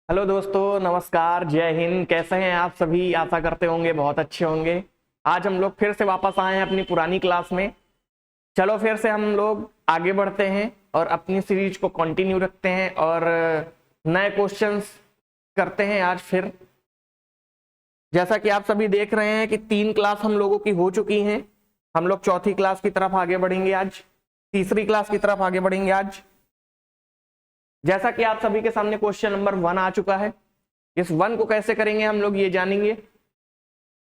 Hello दोस्तों, नमस्कार, जय हिंद। कैसे हैं आप सभी? आशा करते होंगे बहुत अच्छे होंगे। आज हम लोग फिर से वापस आए हैं अपनी पुरानी क्लास में। चलो फिर से हम लोग आगे बढ़ते हैं और अपनी सीरीज को कंटिन्यू रखते हैं और नए क्वेश्चंस करते हैं आज फिर। जैसा कि आप सभी देख रहे हैं कि 3 क्लास हम लोगों की हो चुकी हैं। हम लोग चौथी क्लास की तरफ आगे बढ़ेंगे आज, तीसरी क्लास की तरफ आगे बढ़ेंगे आज। जैसा कि आप सभी के सामने क्वेश्चन नंबर 1 आ चुका है। इस 1 को कैसे करेंगे हम लोग ये जानेंगे।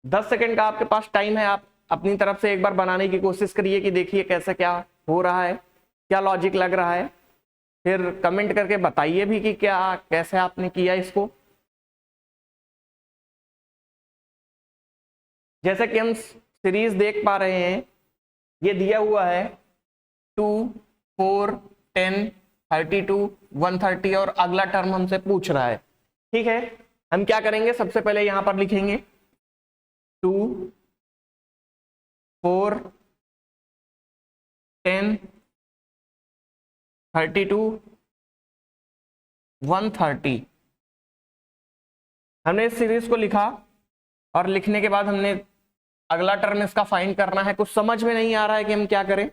10 सेकंड का आपके पास टाइम है। आप अपनी तरफ से एक बार बनाने की कोशिश करिए कि देखिए कैसे क्या हो रहा है, क्या लॉजिक लग रहा है। फिर कमेंट करके बताइए भी कि क्या कैसे आपने किया इसको। जैसे कि हम सीरीज देख पा रहे हैं, ये दिया हुआ है 2, 4, 10, 32, 130 और अगला टर्म हमसे पूछ रहा है। ठीक है, हम क्या करेंगे, सबसे पहले यहां पर लिखेंगे 2, 4, 10, 32, 130। हमने इस सीरीज को लिखा और लिखने के बाद हमने अगला टर्म इसका फाइंड करना है। कुछ समझ में नहीं आ रहा है कि हम क्या करें।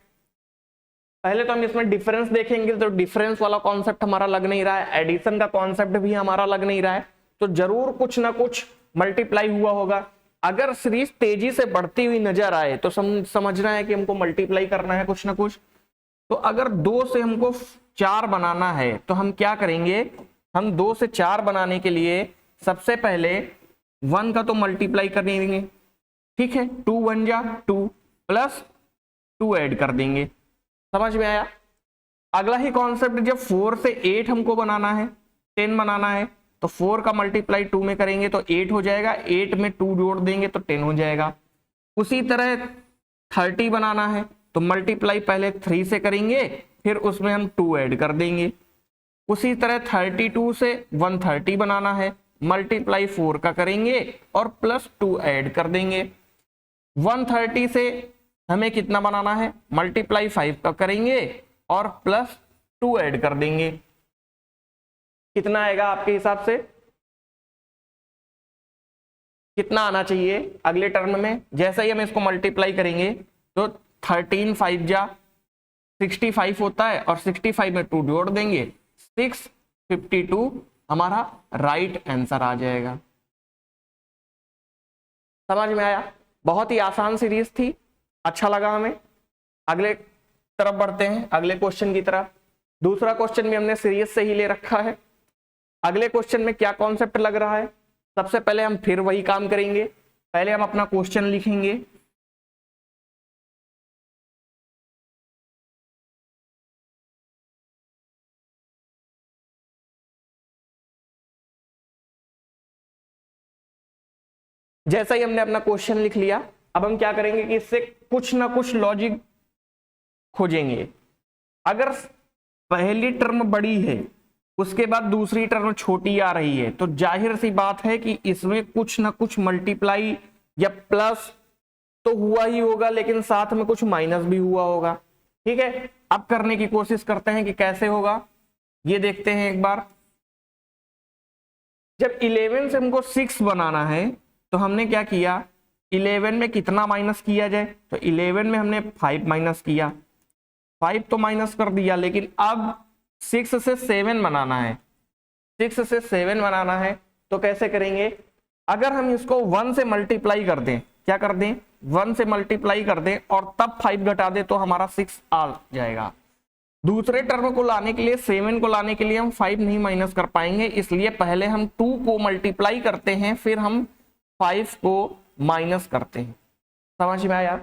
पहले तो हम इसमें डिफरेंस देखेंगे, तो डिफरेंस वाला कॉन्सेप्ट हमारा लग नहीं रहा है, एडिशन का कॉन्सेप्ट भी हमारा लग नहीं रहा है, तो जरूर कुछ ना कुछ मल्टीप्लाई हुआ होगा। अगर सीरीज तेजी से बढ़ती हुई नजर आए तो समझना है कि हमको मल्टीप्लाई करना है कुछ ना कुछ। तो अगर 2 से हमको 4 बनाना है तो हम क्या करेंगे, हम 2 से 4 बनाने के लिए सबसे पहले 1 का तो मल्टीप्लाई कर देंगे। ठीक है, 2 1 जा 2 प्लस 2 ऐड कर देंगे। समझ में आया? अगला ही कॉन्सेप्ट, जब 4 से 8 हमको बनाना है, 10 बनाना है, तो 4 का मल्टीप्लाई 2 में करेंगे तो 8 हो जाएगा, 8 में 2 जोड़ देंगे तो 10 हो जाएगा। उसी तरह 30 बनाना है तो मल्टीप्लाई पहले 3 से करेंगे, फिर उसमें हम 2 ऐड कर देंगे। उसी तरह 32 से 130 बनाना है, मल्टीप्लाई 4 का करेंगे और प्लस 2 ऐड कर देंगे। 130 से हमें कितना बनाना है, मल्टीप्लाई 5 का करेंगे और प्लस 2 ऐड कर देंगे। कितना आएगा आपके हिसाब से? कितना आना चाहिए अगले टर्म में? जैसे ही हम इसको मल्टीप्लाई करेंगे तो 13 5 जा 65 होता है और 65 में 2 जोड़ देंगे, 652 हमारा राइट आंसर आ जाएगा। समझ में आया? बहुत ही आसान सीरीज थी, अच्छा लगा हमें। अगले तरफ बढ़ते हैं, अगले क्वेश्चन की तरफ। दूसरा क्वेश्चन भी हमने सीरीज से ही ले रखा है। अगले क्वेश्चन में क्या कॉन्सेप्ट लग रहा है, सबसे पहले हम फिर वही काम करेंगे। पहले हम अपना क्वेश्चन लिखेंगे। जैसा ही हमने अपना क्वेश्चन लिख लिया, अब हम क्या करेंगे कि इससे कुछ ना कुछ लॉजिक खोजेंगे। अगर पहली टर्म बड़ी है, उसके बाद दूसरी टर्म छोटी आ रही है, तो जाहिर सी बात है कि इसमें कुछ ना कुछ मल्टीप्लाई या प्लस तो हुआ ही होगा, लेकिन साथ में कुछ माइनस भी हुआ होगा। ठीक है, अब करने की कोशिश करते हैं कि कैसे होगा, ये देखते हैं एक बार। जब 11 से हमको 6 बनाना है तो हमने क्या किया, 11 में कितना माइनस किया जाए, तो 11 में हमने 5 माइनस किया, 5 तो माइनस कर दिया, लेकिन अब 6 से 7 बनाना है। 6 से 7 बनाना है तो कैसे करेंगे, अगर हम इसको 1 से मल्टीप्लाई कर दें, क्या कर दें, 1 से मल्टीप्लाई कर दें और तब 5 घटा दें तो हमारा 6 आ जाएगा। दूसरे टर्म को लाने के लिए, 7 को लाने के लिए हम 5 नहीं माइनस कर पाएंगे, इसलिए पहले हम 2 को मल्टीप्लाई करते हैं, फिर हम 5 को माइनस करते हैं। समझ में आया?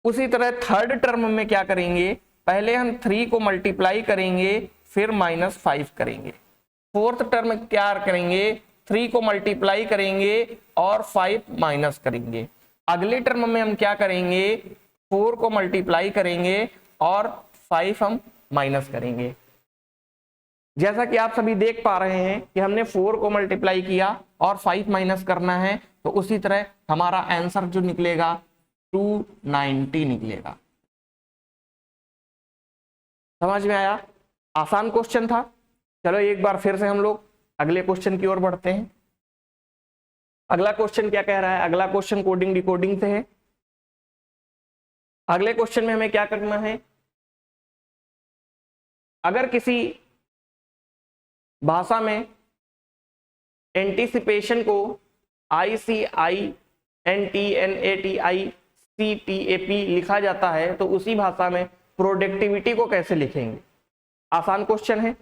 उसी तरह थर्ड टर्म में क्या करेंगे, पहले हम 3 को मल्टीप्लाई करेंगे, फिर -5 करेंगे। फोर्थ टर्म क्या करेंगे, 3 को मल्टीप्लाई करेंगे और 5 माइनस करेंगे। अगले टर्म में हम क्या करेंगे, 4 को मल्टीप्लाई करेंगे और 5 हम माइनस करेंगे। जैसा कि आप सभी देख पा रहे हैं कि हमने 4 को मल्टीप्लाई किया और 5 माइनस करना है, तो उसी तरह हमारा आंसर जो निकलेगा 290 निकलेगा। समझ में आया? आसान क्वेश्चन था। चलो एक बार फिर से हम लोग अगले क्वेश्चन की ओर बढ़ते हैं। अगला क्वेश्चन क्या कह रहा है? अगला क्वेश्चन कोडिंग डिकोडिंग से है। अगले क्वेश्चन में हमें क्या करना है? अगर किसी भाषा में एंटीसिपेशन को ICINTNATICTAP लिखा जाता है तो उसी भाषा में प्रोडक्टिविटी को कैसे लिखेंगे? आसान क्वेश्चन है।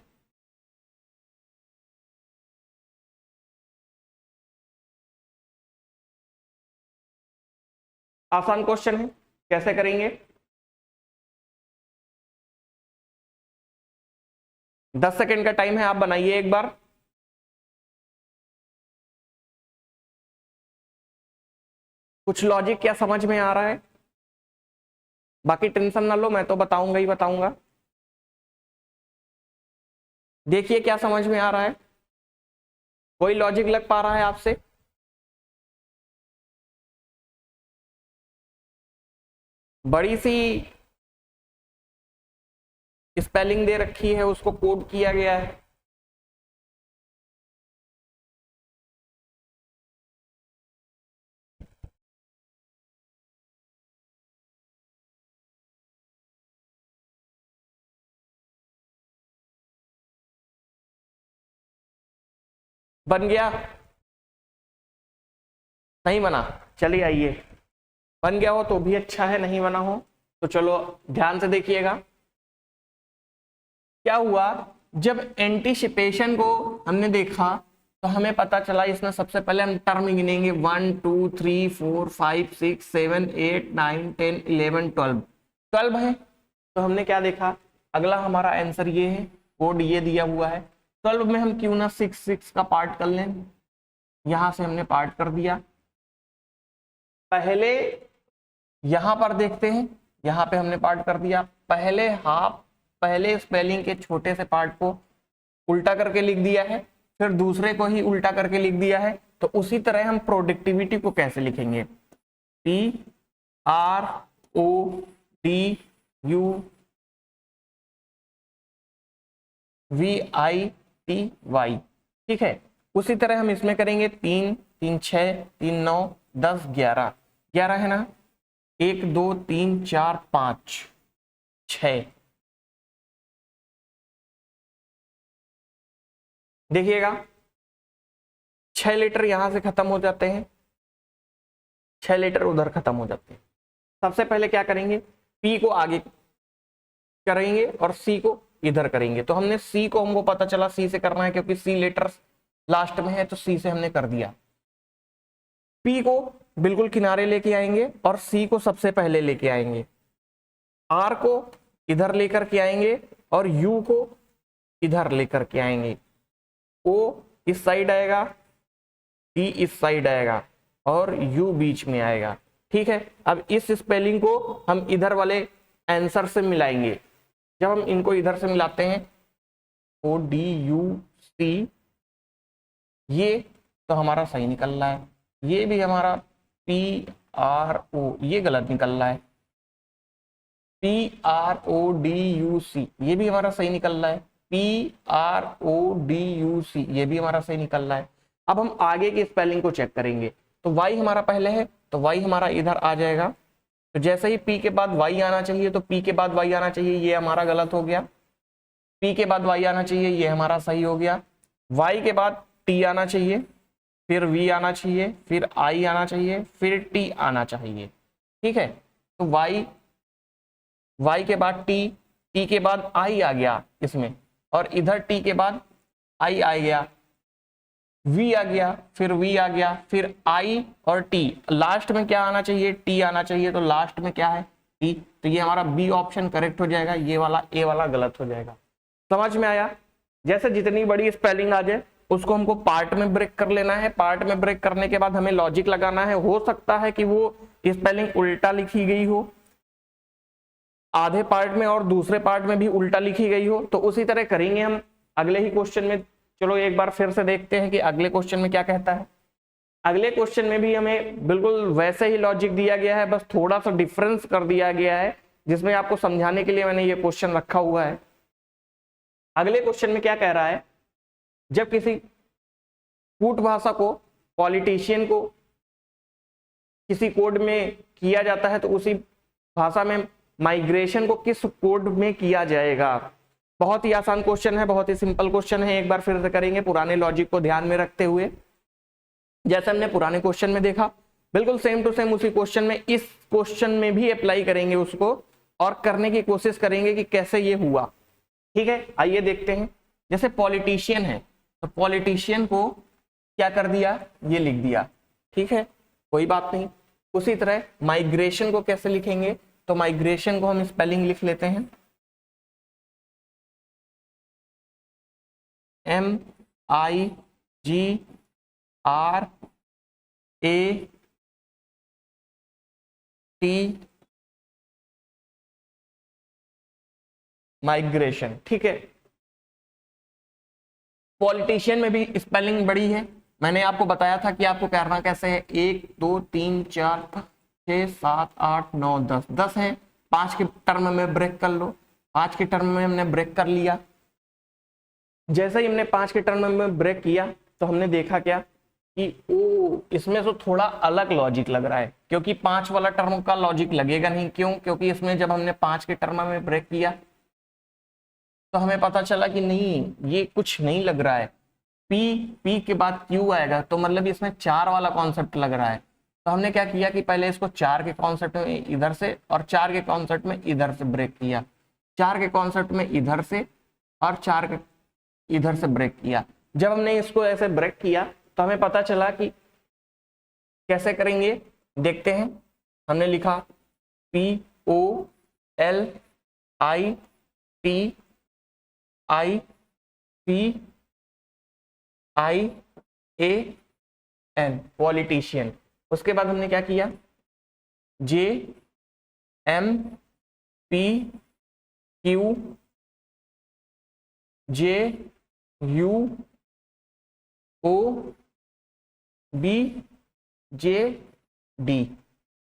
आसान क्वेश्चन है, कैसे करेंगे? 10 सेकेंड का टाइम है, आप बनाइए एक बार। कुछ लॉजिक क्या समझ में आ रहा है? बाकी टेंशन ना लो, मैं तो बताऊंगा ही बताऊंगा। देखिए क्या समझ में आ रहा है? कोई लॉजिक लग पा रहा है आपसे? बड़ी सी स्पेलिंग दे रखी है, उसको कोड किया गया है। बन गया? नहीं बना? चलिए आइए, बन गया हो तो भी अच्छा है, नहीं बना हो तो चलो ध्यान से देखिएगा। क्या हुआ, जब एंटीसिपेशन को हमने देखा तो हमें पता चला, इसमें सबसे पहले हम टर्म गिनेंगे 1 2 3 4 5 6 7 8 9 10 11 12 है। तो हमने क्या देखा, अगला हमारा आंसर ये है, कोड ये दिया हुआ है। 12 में हम क्यों ना 6 का पार्ट कर लें, यहां से हमने पार्ट कर दिया। पहले यहां पर देखते हैं, यहां पे हमने पार्ट कर दिया। पहले स्पेलिंग के छोटे से पार्ट को उल्टा करके लिख दिया है, फिर दूसरे को ही उल्टा करके लिख दिया है। तो उसी तरह हम प्रोडक्टिविटी को कैसे लिखेंगे? PRODUVITY, ठीक है। उसी तरह हम इसमें करेंगे 3 3 6 3 9 10 11 11 है ना, 1 2 3 4 5 6। देखिएगा 6 लेटर यहां से खत्म हो जाते हैं, 6 लेटर उधर खत्म हो जाते हैं। सबसे पहले क्या करेंगे, पी को आगे करेंगे और सी को इधर करेंगे। तो हमने सी को, हमको पता चला सी से करना है क्योंकि सी लेटर लास्ट में है, तो सी से हमने कर दिया। पी को बिल्कुल किनारे लेके आएंगे और सी को सबसे पहले लेके आएंगे। आर को इधर लेकर के आएंगे और यू को इधर लेकर के आएंगे। ओ इस साइड आएगा, टी इस साइड आएगा और यू बीच में आएगा, ठीक है। अब इस स्पेलिंग को हम इधर वाले आंसर से मिलाएंगे। जब हम इनको इधर से मिलाते हैं ODUC, ये तो हमारा सही निकल रहा है। ये भी हमारा PRO, ये गलत निकल रहा है। PRODUC, ये भी हमारा सही निकल रहा है। PRODUC, ये भी हमारा सही निकल रहा है। अब हम आगे की स्पेलिंग को चेक करेंगे। तो Y हमारा पहले है, तो Y हमारा इधर आ जाएगा। तो जैसे ही P के बाद Y आना चाहिए तो P के बाद Y आना चाहिए, ये हमारा गलत हो गया। P के बाद Y आना चाहिए, ये हमारा सही हो गया। Y के बाद T आना चाहिए, फिर V आना चाहिए, फिर I आना चाहिए, फिर T आना चाहिए, ठीक है। तो Y के बाद T के बाद I आ गया इसमें, और इधर T के बाद I आ गया, V आ गया, फिर V आ गया, फिर I और T। लास्ट में क्या आना चाहिए? T आना चाहिए। तो लास्ट में क्या है? T। तो ये हमारा B ऑप्शन करेक्ट हो जाएगा, ये वाला A वाला गलत हो जाएगा। समझ में आया? जैसे जितनी बड़ी स्पेलिंग आ जाए उसको हमको पार्ट में ब्रेक कर लेना है। पार्ट में ब्रेक करने के बाद हमें लॉजिक लगाना है। हो सकता है कि वो स्पेलिंग उल्टा लिखी गई हो, आधे पार्ट में और दूसरे पार्ट में भी उल्टा लिखी गई हो, तो उसी तरह करेंगे हम अगले ही क्वेश्चन में। चलो एक बार फिर से देखते हैं कि अगले क्वेश्चन में क्या कहता है। अगले क्वेश्चन में भी हमें बिल्कुल वैसे ही लॉजिक दिया गया है, बस थोड़ा सा डिफरेंस कर दिया गया है, जिसमें आपको समझाने के लिए मैंने ये क्वेश्चन रखा हुआ है। अगले क्वेश्चन में क्या कह रहा है, जब किसी कूट भाषा को पॉलिटिशियन को किसी कोड में किया जाता है तो उसी भाषा में माइग्रेशन को किस कोड में किया जाएगा। बहुत ही आसान क्वेश्चन है, बहुत ही सिंपल क्वेश्चन है। एक बार फिर से करेंगे पुराने लॉजिक को ध्यान में रखते हुए। जैसे हमने पुराने क्वेश्चन में देखा, बिल्कुल सेम टू सेम उसी क्वेश्चन में इस क्वेश्चन में भी अप्लाई करेंगे उसको और करने की कोशिश करेंगे कि कैसे ये हुआ। ठीक है, आइए देखते हैं। जैसे पॉलिटिशियन है तो पॉलिटिशियन को क्या कर दिया, ये लिख दिया। ठीक है, कोई बात नहीं। उसी तरह माइग्रेशन को कैसे लिखेंगे, तो माइग्रेशन को हम स्पेलिंग लिख लेते हैं MIGRAT माइग्रेशन। ठीक है, पॉलिटिशियन में भी स्पेलिंग बड़ी है। मैंने आपको बताया था कि आपको करना कैसे है। 1 2 3 4 6 7 8 9 10 10 है। 5 के टर्म में ब्रेक कर लो। 5 के टर्म में हमने ब्रेक कर लिया। जैसे ही हमने 5 के टर्म में ब्रेक किया तो हमने देखा क्या कि ओ इसमें तो थोड़ा अलग लॉजिक लग रहा है, क्योंकि 5 वाला टर्म का लॉजिक लगेगा नहीं। क्यों? क्योंकि इसमें जब हमने 5 के टर्म में ब्रेक किया तो हमें पता चला कि नहीं, ये कुछ नहीं लग रहा है। पी के बाद क्यू आएगा, तो मतलब इसमें 4 वाला कॉन्सेप्ट लग रहा है। तो हमने क्या किया कि पहले इसको 4 के कॉन्सेप्ट में इधर से और 4 के कॉन्सेप्ट में इधर से ब्रेक किया। 4 के कॉन्सेप्ट में इधर से और 4 के इधर से ब्रेक किया। जब हमने इसको ऐसे ब्रेक किया तो हमें पता चला कि कैसे करेंगे, देखते हैं। हमने लिखा POLITICIAN पॉलिटिशियन। उसके बाद हमने क्या किया, JMPQJ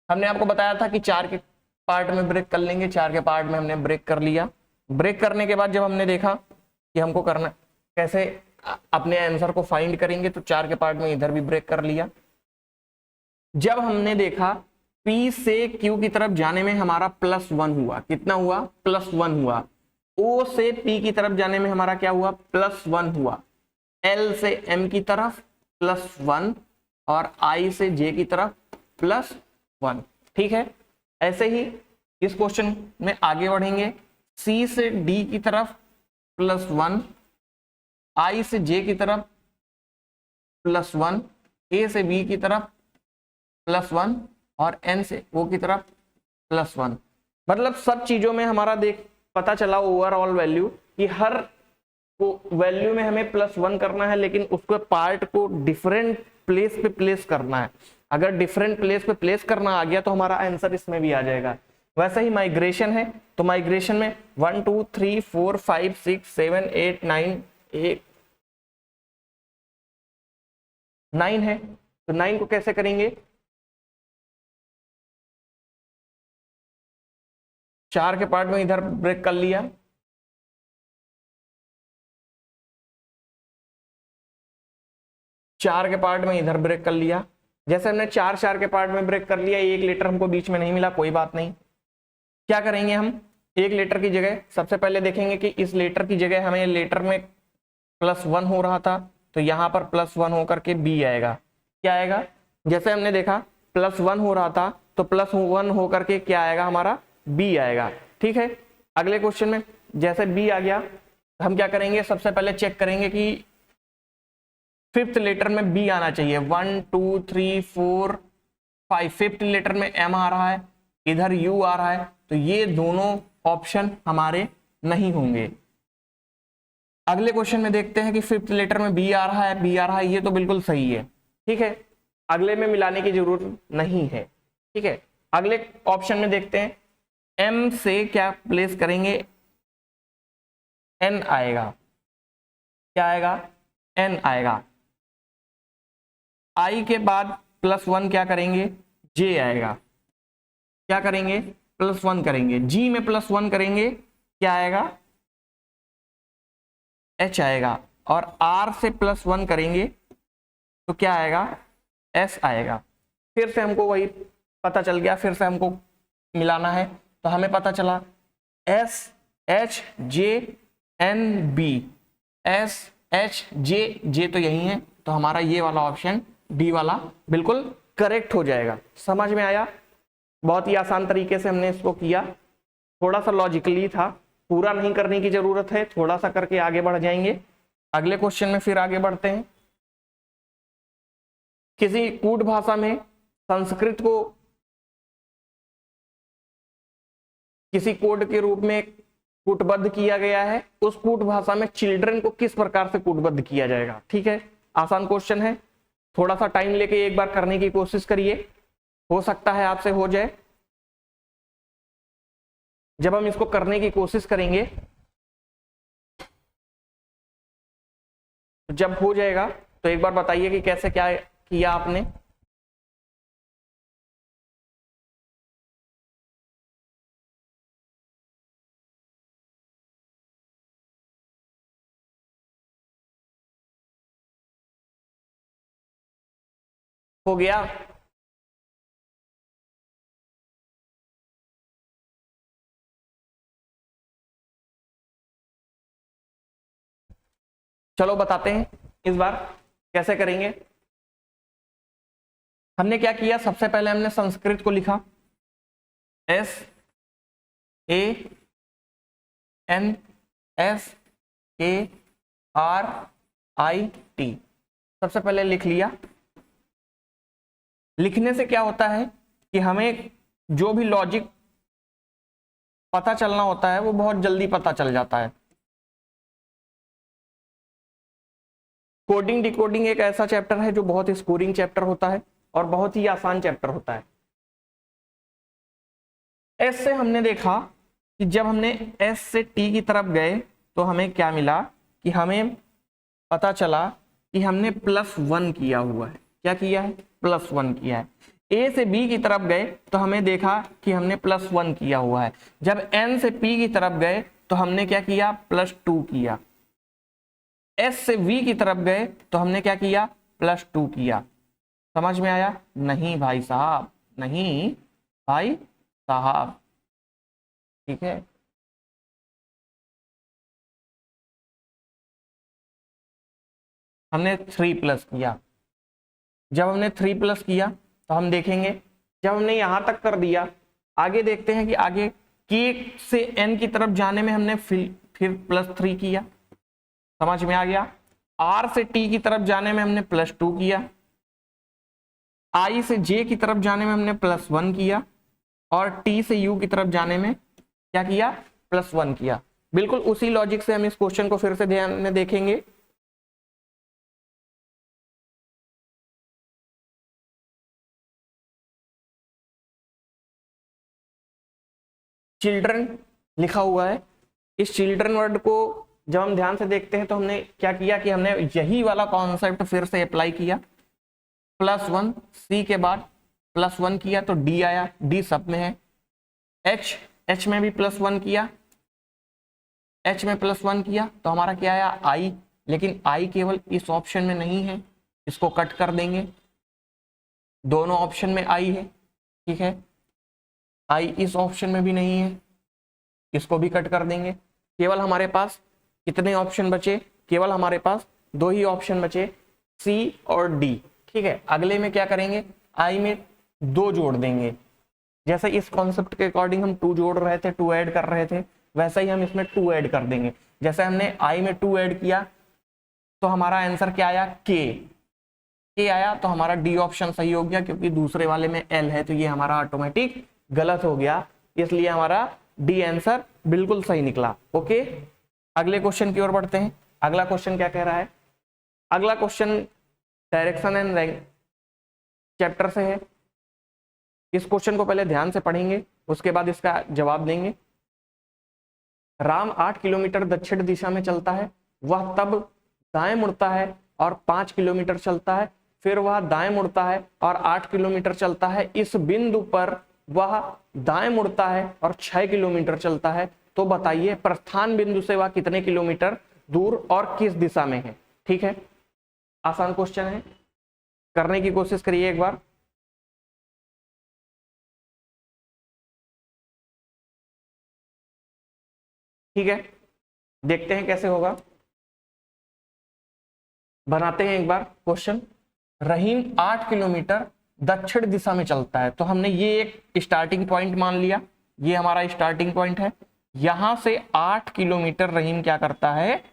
हमने आपको बताया था कि 4 के पार्ट में ब्रेक कर लेंगे। 4 के पार्ट में हमने ब्रेक कर लिया। ब्रेक करने के बाद जब हमने देखा कि हमको करना कैसे अपने आंसर को फाइंड करेंगे, तो 4 के पार्ट में इधर भी ब्रेक कर लिया। जब हमने देखा P से Q की तरफ जाने में हमारा +1 हुआ। कितना हुआ? +1 हुआ। O से P की तरफ जाने में हमारा क्या हुआ? +1 हुआ। L से M की तरफ +1 और I से J की तरफ +1। ठीक है, ऐसे ही इस क्वेश्चन में आगे बढ़ेंगे। C से D की तरफ +1, I से J की तरफ +1, A से B की तरफ +1 और N से O की तरफ +1। मतलब सब चीजों में हमारा पता चला ओवरऑल वैल्यू कि हर वैल्यू में हमें +1 करना है, लेकिन उसको पार्ट को डिफरेंट प्लेस पे प्लेस करना है। अगर डिफरेंट प्लेस पे प्लेस करना आ गया तो हमारा आंसर इसमें भी आ जाएगा। वैसे ही माइग्रेशन है, तो माइग्रेशन में 1 2 3 4 5 6 7 8 9 है। तो 9 को कैसे करेंगे? 4 के पार्ट में इधर ब्रेक कर लिया। चार के पार्ट में इधर ब्रेक कर लिया। जैसे हमने 4 के पार्ट में ब्रेक कर लिया, 1 लेटर हमको बीच में नहीं मिला, कोई बात नहीं। क्या करेंगे हम? 1 लेटर की जगह सबसे पहले देखेंगे कि इस लेटर की जगह हमें लेटर में +1 हो रहा था, तो यहाँ पर +1 होकर के B आएगा। क्या आएगा? जैसे हमने देखा +1 हो रहा था तो +1 होकर के क्या आएगा? हमारा B आएगा। ठीक है, अगले क्वेश्चन में जैसे B आ गया, हम क्या करेंगे? सबसे पहले चेक करेंगे कि 5th लेटर में B आना चाहिए। 1 2 3 4 5 5th लेटर में M आ रहा है, इधर U आ रहा है, तो ये दोनों ऑप्शन हमारे नहीं होंगे। अगले क्वेश्चन में देखते हैं कि 5th लेटर में B आ रहा है, B आ रहा है, ये तो बिल्कुल सही है। ठीक है, अगले में मिलाने की जरूरत नहीं है। ठीक है, अगले ऑप्शन में देखते हैं, M से क्या प्लेस करेंगे? N आएगा। क्या आएगा? N आएगा। I के बाद +1 क्या करेंगे? J आएगा। क्या करेंगे? +1 करेंगे। G में +1 करेंगे, क्या आएगा? H आएगा। और R से +1 करेंगे तो क्या आएगा, एस आएगा। फिर से हमको वही पता चल गया, फिर से हमको मिलाना है, तो हमें पता चला S H J N B, S H J, J तो यही है, तो हमारा ये वाला ऑप्शन डी वाला बिल्कुल करेक्ट हो जाएगा। समझ में आया? बहुत ही आसान तरीके से हमने इसको किया, थोड़ा सा लॉजिकली था, पूरा नहीं करने की जरूरत है, थोड़ा सा करके आगे बढ़ जाएंगे। अगले क्वेश्चन में फिर आगे बढ़ते हैं। किसी कूट भाषा में संस्कृत को किसी कोड के रूप में कूटबद्ध किया गया है, उस कूट भाषा में चिल्ड्रन को किस प्रकार से कूटबद्ध किया जाएगा। ठीक है, आसान क्वेश्चन है, थोड़ा सा टाइम लेके एक बार करने की कोशिश करिए, हो सकता है आपसे हो जाए। जब हम इसको करने की कोशिश करेंगे, जब हो जाएगा तो एक बार बताइए कि कैसे क्या किया आपने। हो गया? चलो बताते हैं इस बार कैसे करेंगे। हमने क्या किया, सबसे पहले हमने संस्कृत को लिखा एस ए एन एस के आर आई टी, सबसे पहले लिख लिया। लिखने से क्या होता है कि हमें जो भी लॉजिक पता चलना होता है वो बहुत जल्दी पता चल जाता है। कोडिंग डिकोडिंग एक ऐसा चैप्टर है जो बहुत स्कोरिंग चैप्टर होता है और बहुत ही आसान चैप्टर होता है। एस से हमने देखा कि जब हमने एस से टी की तरफ गए तो हमें क्या मिला कि हमें पता चला कि हमने +1 किया हुआ है। क्या किया है? +1 किया है। ए से बी की तरफ गए तो हमें देखा कि हमने +1 किया हुआ है। जब एन से पी की तरफ गए तो हमने क्या किया? +2 किया। एस से वी की तरफ गए तो हमने क्या किया? +2 किया। समझ में आया? नहीं भाई साहब, नहीं भाई साहब, ठीक है। हमने 3+ किया। जब हमने 3+ किया तो हम देखेंगे, जब हमने यहां तक कर दिया, आगे देखते हैं कि आगे के से एन की तरफ जाने में हमने फिर +3 किया। समझ में आ गया? आर से टी की तरफ जाने में हमने +2 किया। आई से जे की तरफ जाने में हमने +1 किया और टी से यू की तरफ जाने में क्या किया? +1 किया। बिल्कुल उसी लॉजिक से हम इस क्वेश्चन को फिर से ध्यान में देखेंगे। चिल्ड्रन लिखा हुआ है, इस चिल्ड्रन वर्ड को जब हम ध्यान से देखते हैं तो हमने क्या किया कि हमने यही वाला कॉन्सेप्ट फिर से अप्लाई किया। +1 सी के बाद +1 किया तो डी आया, डी सब में है। एच में भी +1 किया, एच में +1 किया तो हमारा क्या आया? आई। लेकिन आई केवल इस ऑप्शन में नहीं है, इसको कट कर देंगे। दोनों ऑप्शन में आई है, ठीक है। आई इस ऑप्शन में भी नहीं है, इसको भी कट कर देंगे। केवल हमारे पास कितने ऑप्शन बचे? केवल हमारे पास 2 ही ऑप्शन बचे, सी और डी, ठीक है। अगले में क्या करेंगे? आई में 2 जोड़ देंगे। जैसे इस कॉन्सेप्ट के अकॉर्डिंग हम 2 जोड़ रहे थे, 2 ऐड कर रहे थे, वैसा ही हम इसमें 2 ऐड कर देंगे। जैसे हमने आई में 2 ऐड किया तो हमारा आंसर क्या आया? के आया, तो हमारा डी ऑप्शन सही हो गया, क्योंकि दूसरे वाले में एल है तो ये हमारा ऑटोमेटिक गलत हो गया, इसलिए हमारा डी आंसर बिल्कुल सही निकला। ओके, अगले क्वेश्चन की ओर बढ़ते हैं। अगला क्वेश्चन क्या कह रहा है? अगला question direction and rank chapter से है। इस क्वेश्चन को पहले ध्यान से पढ़ेंगे, उसके बाद इसका जवाब देंगे। राम 8 किलोमीटर दक्षिण दिशा में चलता है, वह तब दाएं मुड़ता है और 5 किलोमीटर चलता है, फिर वह दाएं मुड़ता है और 8 किलोमीटर चलता है। इस बिंदु पर वह दाएं मुड़ता है और 6 किलोमीटर चलता है। तो बताइए प्रस्थान बिंदु से वह कितने किलोमीटर दूर और किस दिशा में है? ठीक है, आसान क्वेश्चन है। करने की कोशिश करिए एक बार। ठीक है, देखते हैं कैसे होगा। बनाते हैं एक बार क्वेश्चन। रहीम 8 किलोमीटर दक्षिण दिशा में चलता है। तो हमने ये एक स्टार्टिंग पॉइंट मान लिया, ये हमारा स्टार्टिंग पॉइंट है। यहां से 8 किलोमीटर रहीम क्या करता है,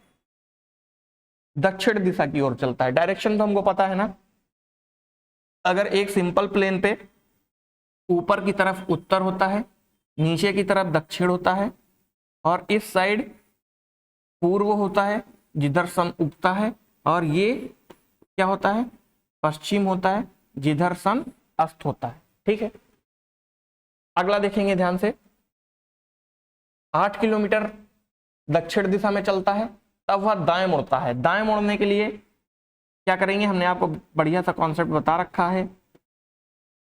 दक्षिण दिशा की ओर चलता है। डायरेक्शन तो हमको पता है ना, अगर एक सिंपल प्लेन पे ऊपर की तरफ उत्तर होता है, नीचे की तरफ दक्षिण होता है, और इस साइड पूर्व होता है जिधर सन उगता है, और ये क्या होता है, पश्चिम होता है जिधर सन अस्त होता है। ठीक है, अगला देखेंगे ध्यान से। 8 किलोमीटर दक्षिण दिशा में चलता है, तब वह दाएं मुड़ता है। दाएं मुड़ने के लिए क्या करेंगे, हमने आपको बढ़िया सा कॉन्सेप्ट बता रखा है।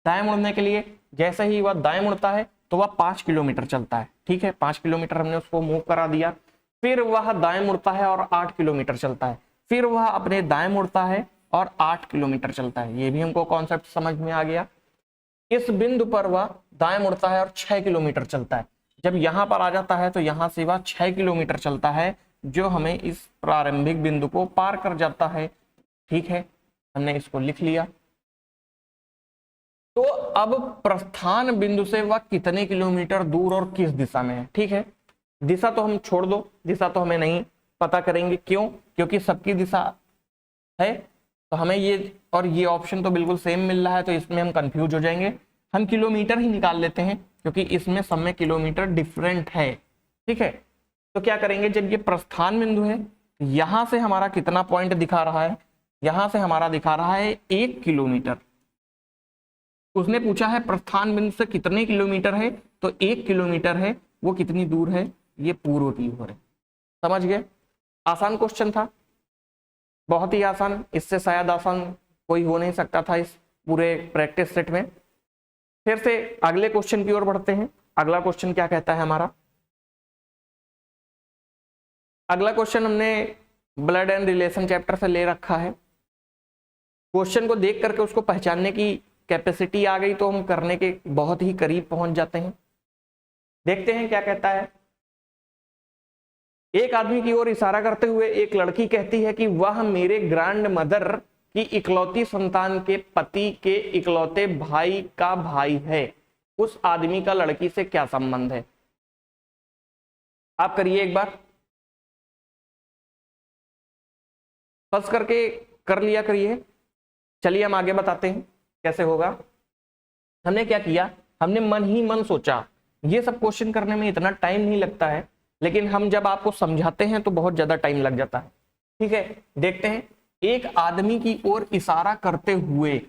दाएं मुड़ने के लिए जैसे ही वह दाएं मुड़ता है तो वह 5 किलोमीटर चलता है। ठीक है, 5 किलोमीटर हमने उसको मूव करा दिया। फिर वह दाएं मुड़ता है और 8 किलोमीटर चलता है। फिर वह अपने दाएं मुड़ता है और 8 किलोमीटर चलता है। ये भी हमको कॉन्सेप्ट समझ में आ गया। इस बिंदु पर वह दाएं मुड़ता है और 6 किलोमीटर चलता है। जब यहां पर आ जाता है तो यहां से वह 6 किलोमीटर चलता है, जो हमें इस प्रारंभिक बिंदु को पार कर जाता है। ठीक है, हमने इसको लिख लिया। तो अब प्रस्थान बिंदु से वह कितने किलोमीटर दूर और किस दिशा में है। ठीक है, दिशा तो हम छोड़ दो, दिशा तो हमें नहीं पता करेंगे। क्यों? क्योंकि सबकी दिशा है, तो हमें ये और ये ऑप्शन तो बिल्कुल सेम मिल रहा है, तो इसमें हम कंफ्यूज हो जाएंगे। हम किलोमीटर ही निकाल लेते हैं, क्योंकि इसमें सब में किलोमीटर डिफरेंट है। ठीक है, तो क्या करेंगे, जब ये प्रस्थान बिंदु है, यहां से हमारा कितना पॉइंट दिखा रहा है, यहां से हमारा दिखा रहा है 1 किलोमीटर। उसने पूछा है प्रस्थान बिंदु से कितने किलोमीटर है, तो 1 किलोमीटर है। वो कितनी दूर है, ये पूर्व की ओर है। समझ गए? आसान क्वेश्चन था, बहुत ही आसान। इससे शायद आसान कोई हो नहीं सकता था इस पूरे प्रैक्टिस सेट में। फिर से अगले क्वेश्चन की ओर बढ़ते हैं। अगला क्वेश्चन क्या कहता है हमारा? अगला क्वेश्चन हमने ब्लड एंड रिलेशन चैप्टर से ले रखा है। क्वेश्चन को देख करके उसको पहचानने की कैपेसिटी आ गई तो हम करने के बहुत ही करीब पहुंच जाते हैं। देखते हैं क्या कहता है। एक आदमी की ओर इशारा करते हुए एक लड़की कहती है कि वह मेरे ग्रैंड मदर की इकलौती संतान के पति के इकलौते भाई का भाई है। उस आदमी का लड़की से क्या संबंध है? आप करिए एक बार, फंस करके कर लिया करिए। चलिए हम आगे बताते हैं कैसे होगा। हमने क्या किया, हमने मन ही मन सोचा। ये सब क्वेश्चन करने में इतना टाइम नहीं लगता है, लेकिन हम जब आपको समझाते हैं तो बहुत ज्यादा टाइम लग जाता है। ठीक है, देखते हैं। एक आदमी की ओर इशारा करते हुए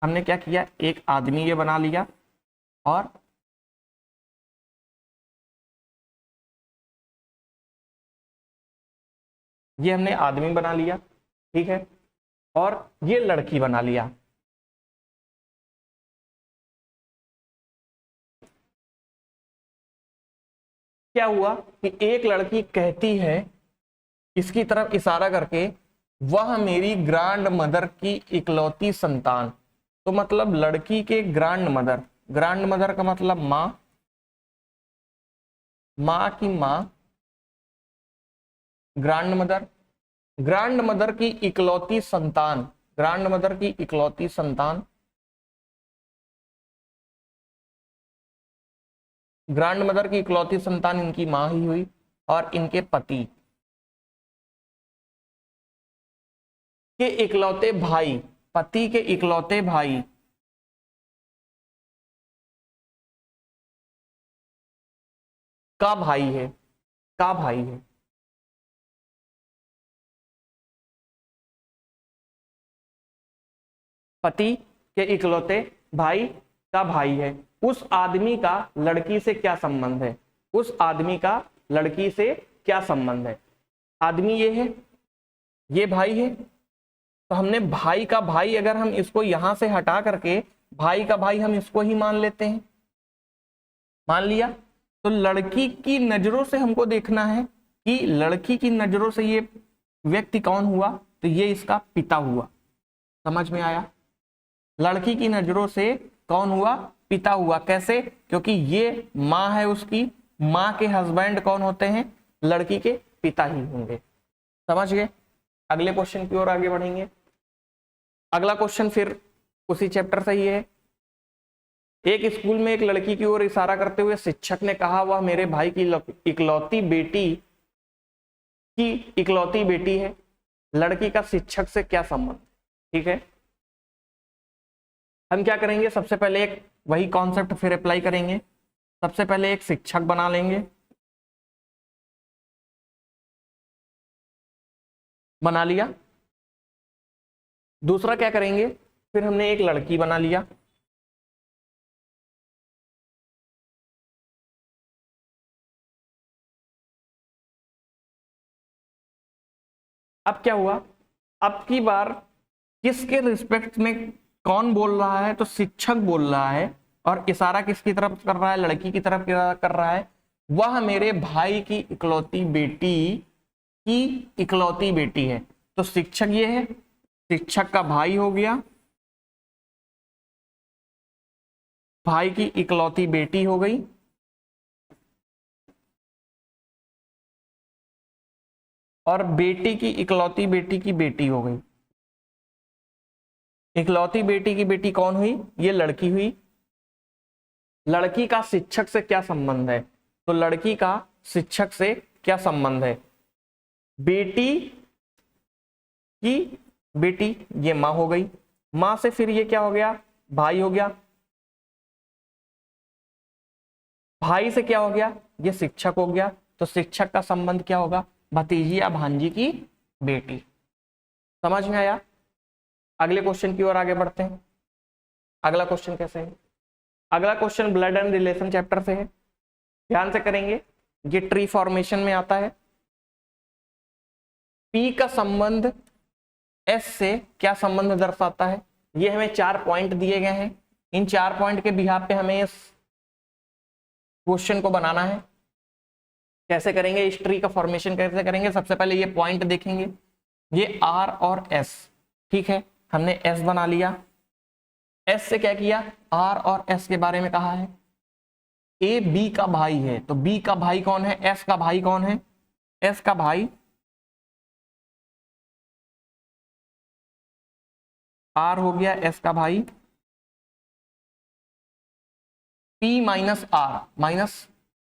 हमने क्या किया, एक आदमी ये बना लिया, और ये हमने आदमी बना लिया। ठीक है, और ये लड़की बना लिया। क्या हुआ कि एक लड़की कहती है इसकी तरफ इशारा करके, वह मेरी ग्रैंड मदर की इकलौती संतान। तो मतलब लड़की के ग्रैंड मदर, ग्रैंड मदर का मतलब माँ, माँ की माँ, ग्रैंड मदर, ग्रैंड मदर की इकलौती संतान, ग्रैंड मदर की इकलौती संतान, ग्रैंड मदर की इकलौती संतान इनकी माँ ही हुई, और इनके पति के इकलौते भाई, पति के इकलौते भाई का भाई है, का भाई है। पति के इकलौते भाई का भाई है। उस आदमी का लड़की से क्या संबंध है? उस आदमी का लड़की से क्या संबंध है? आदमी ये है, ये भाई है, तो हमने भाई का भाई, अगर हम इसको यहां से हटा करके भाई का भाई हम इसको ही मान लेते हैं, मान लिया। तो लड़की की नजरों से हमको देखना है कि लड़की की नजरों से ये व्यक्ति कौन हुआ, तो ये इसका पिता हुआ। समझ में आया? लड़की की नजरों से कौन हुआ, पिता हुआ। कैसे, क्योंकि ये माँ है उसकी, माँ के हस्बैंड कौन होते हैं, लड़की के पिता ही होंगे। समझ गए। अगले क्वेश्चन की ओर आगे बढ़ेंगे। अगला क्वेश्चन फिर उसी चैप्टर से ही है। एक स्कूल में एक लड़की की ओर इशारा करते हुए शिक्षक ने कहा, वह मेरे भाई की इकलौती बेटी है। लड़की का शिक्षक से क्या संबंध। ठीक है, हम क्या करेंगे, सबसे पहले एक वही कॉन्सेप्ट फिर अप्लाई करेंगे। सबसे पहले एक शिक्षक बना लेंगे, बना लिया। दूसरा क्या करेंगे, फिर हमने एक लड़की बना लिया। अब क्या हुआ, अब की बार किसके रिस्पेक्ट में कौन बोल रहा है, तो शिक्षक बोल रहा है। और इशारा किसकी तरफ कर रहा है, लड़की की तरफ कर रहा है। वह मेरे भाई की इकलौती बेटी है। तो शिक्षक ये है, शिक्षक का भाई हो गया, भाई की इकलौती बेटी हो गई, और बेटी की इकलौती बेटी की बेटी हो गई। इकलौती बेटी की बेटी कौन हुई, ये लड़की हुई। लड़की का शिक्षक से क्या संबंध है, तो लड़की का शिक्षक से क्या संबंध है, बेटी की बेटी, ये माँ हो गई। माँ से फिर ये क्या हो गया, भाई हो गया। भाई से क्या हो गया, ये शिक्षक हो गया। तो शिक्षक का संबंध क्या होगा, भतीजी या भांजी की बेटी। समझ में आया। अगले क्वेश्चन की ओर आगे बढ़ते हैं। अगला क्वेश्चन कैसे है, अगला question blood and relation chapter से है। ध्यान से करेंगे, ये ट्री फॉर्मेशन में आता है। पी का संबंध एस से क्या संबंध दर्शाता है, ये हमें 4 पॉइंट दिए गए हैं। इन 4 पॉइंट के बिहाफ पे हमें इस क्वेश्चन को बनाना है। कैसे करेंगे, इस ट्री का फॉर्मेशन कैसे करेंगे, सबसे पहले ये पॉइंट देखेंगे, ये आर और एस। ठीक है, हमने एस बना लिया। एस से क्या किया, आर और एस के बारे में कहा है। ए बी का भाई है, तो बी का भाई कौन है, एस का भाई कौन है, एस का भाई आर हो गया, एस का भाई पी माइनस आर माइनस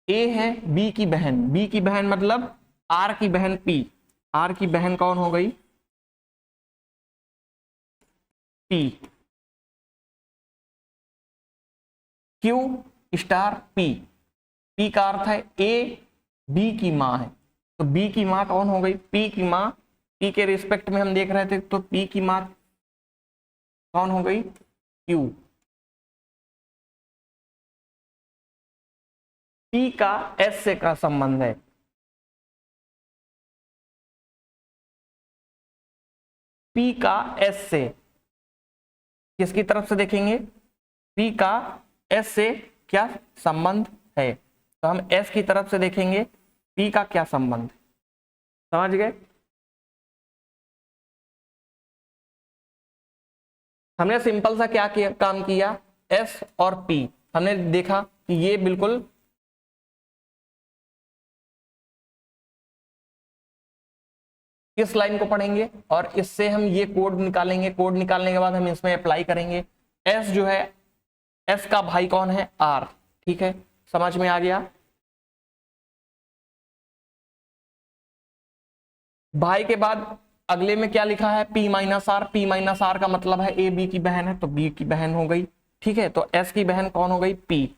ए है बी की बहन। बी की बहन मतलब आर की बहन पी। आर की बहन कौन हो गई, P. Q star P, P का अर्थ है ए बी की माँ है, तो बी की माँ कौन हो गई, पी की माँ। पी के रिस्पेक्ट में हम देख रहे थे, तो पी की माँ कौन हो गई, क्यू। पी का एस से का संबंध है, पी का एस से किसकी तरफ से देखेंगे, पी का एस से क्या संबंध है, तो हम एस की तरफ से देखेंगे पी का क्या संबंध। समझ गए। हमने सिंपल सा क्या किया, काम किया, एस और पी हमने देखा कि ये बिल्कुल इस लाइन को पढ़ेंगे और इससे हम ये कोड निकालेंगे। कोड निकालने के बाद हम इसमें अप्लाई करेंगे। एस जो है, एस का भाई कौन है, आर। ठीक है, समझ में आ गया। भाई के बाद अगले में क्या लिखा है, p minus r. P minus r का मतलब है ए बी की बहन है, तो बी की बहन हो गई। ठीक है, तो एस की बहन कौन हो गई, पी।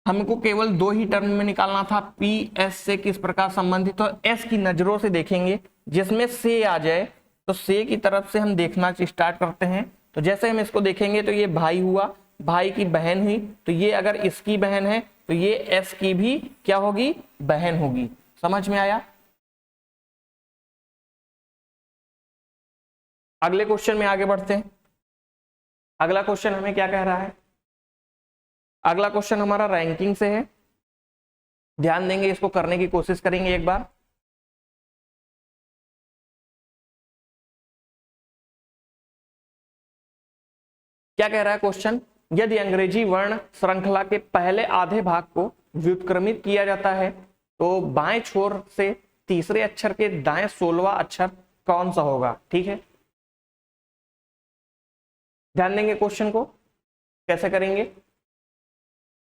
हमको केवल 2 ही टर्म में निकालना था, पी एस से किस प्रकार संबंधित। तो एस की नजरों से देखेंगे, जिसमें से आ जाए तो से की तरफ से हम देखना स्टार्ट करते हैं। तो जैसे हम इसको देखेंगे तो ये भाई हुआ, भाई की बहन हुई, तो ये अगर इसकी बहन है तो ये एस की भी क्या होगी, बहन होगी। समझ में आया। अगले क्वेश्चन में आगे बढ़ते हैं। अगला क्वेश्चन हमें क्या कह रहा है, अगला क्वेश्चन हमारा रैंकिंग से है। ध्यान देंगे, इसको करने की कोशिश करेंगे एक बार। क्या कह रहा है क्वेश्चन, यदि अंग्रेजी वर्ण श्रृंखला के पहले आधे भाग को व्युत्क्रमित किया जाता है तो बाएं छोर से तीसरे अक्षर के दाएं 16वां अक्षर कौन सा होगा। ठीक है, ध्यान देंगे क्वेश्चन को कैसे करेंगे।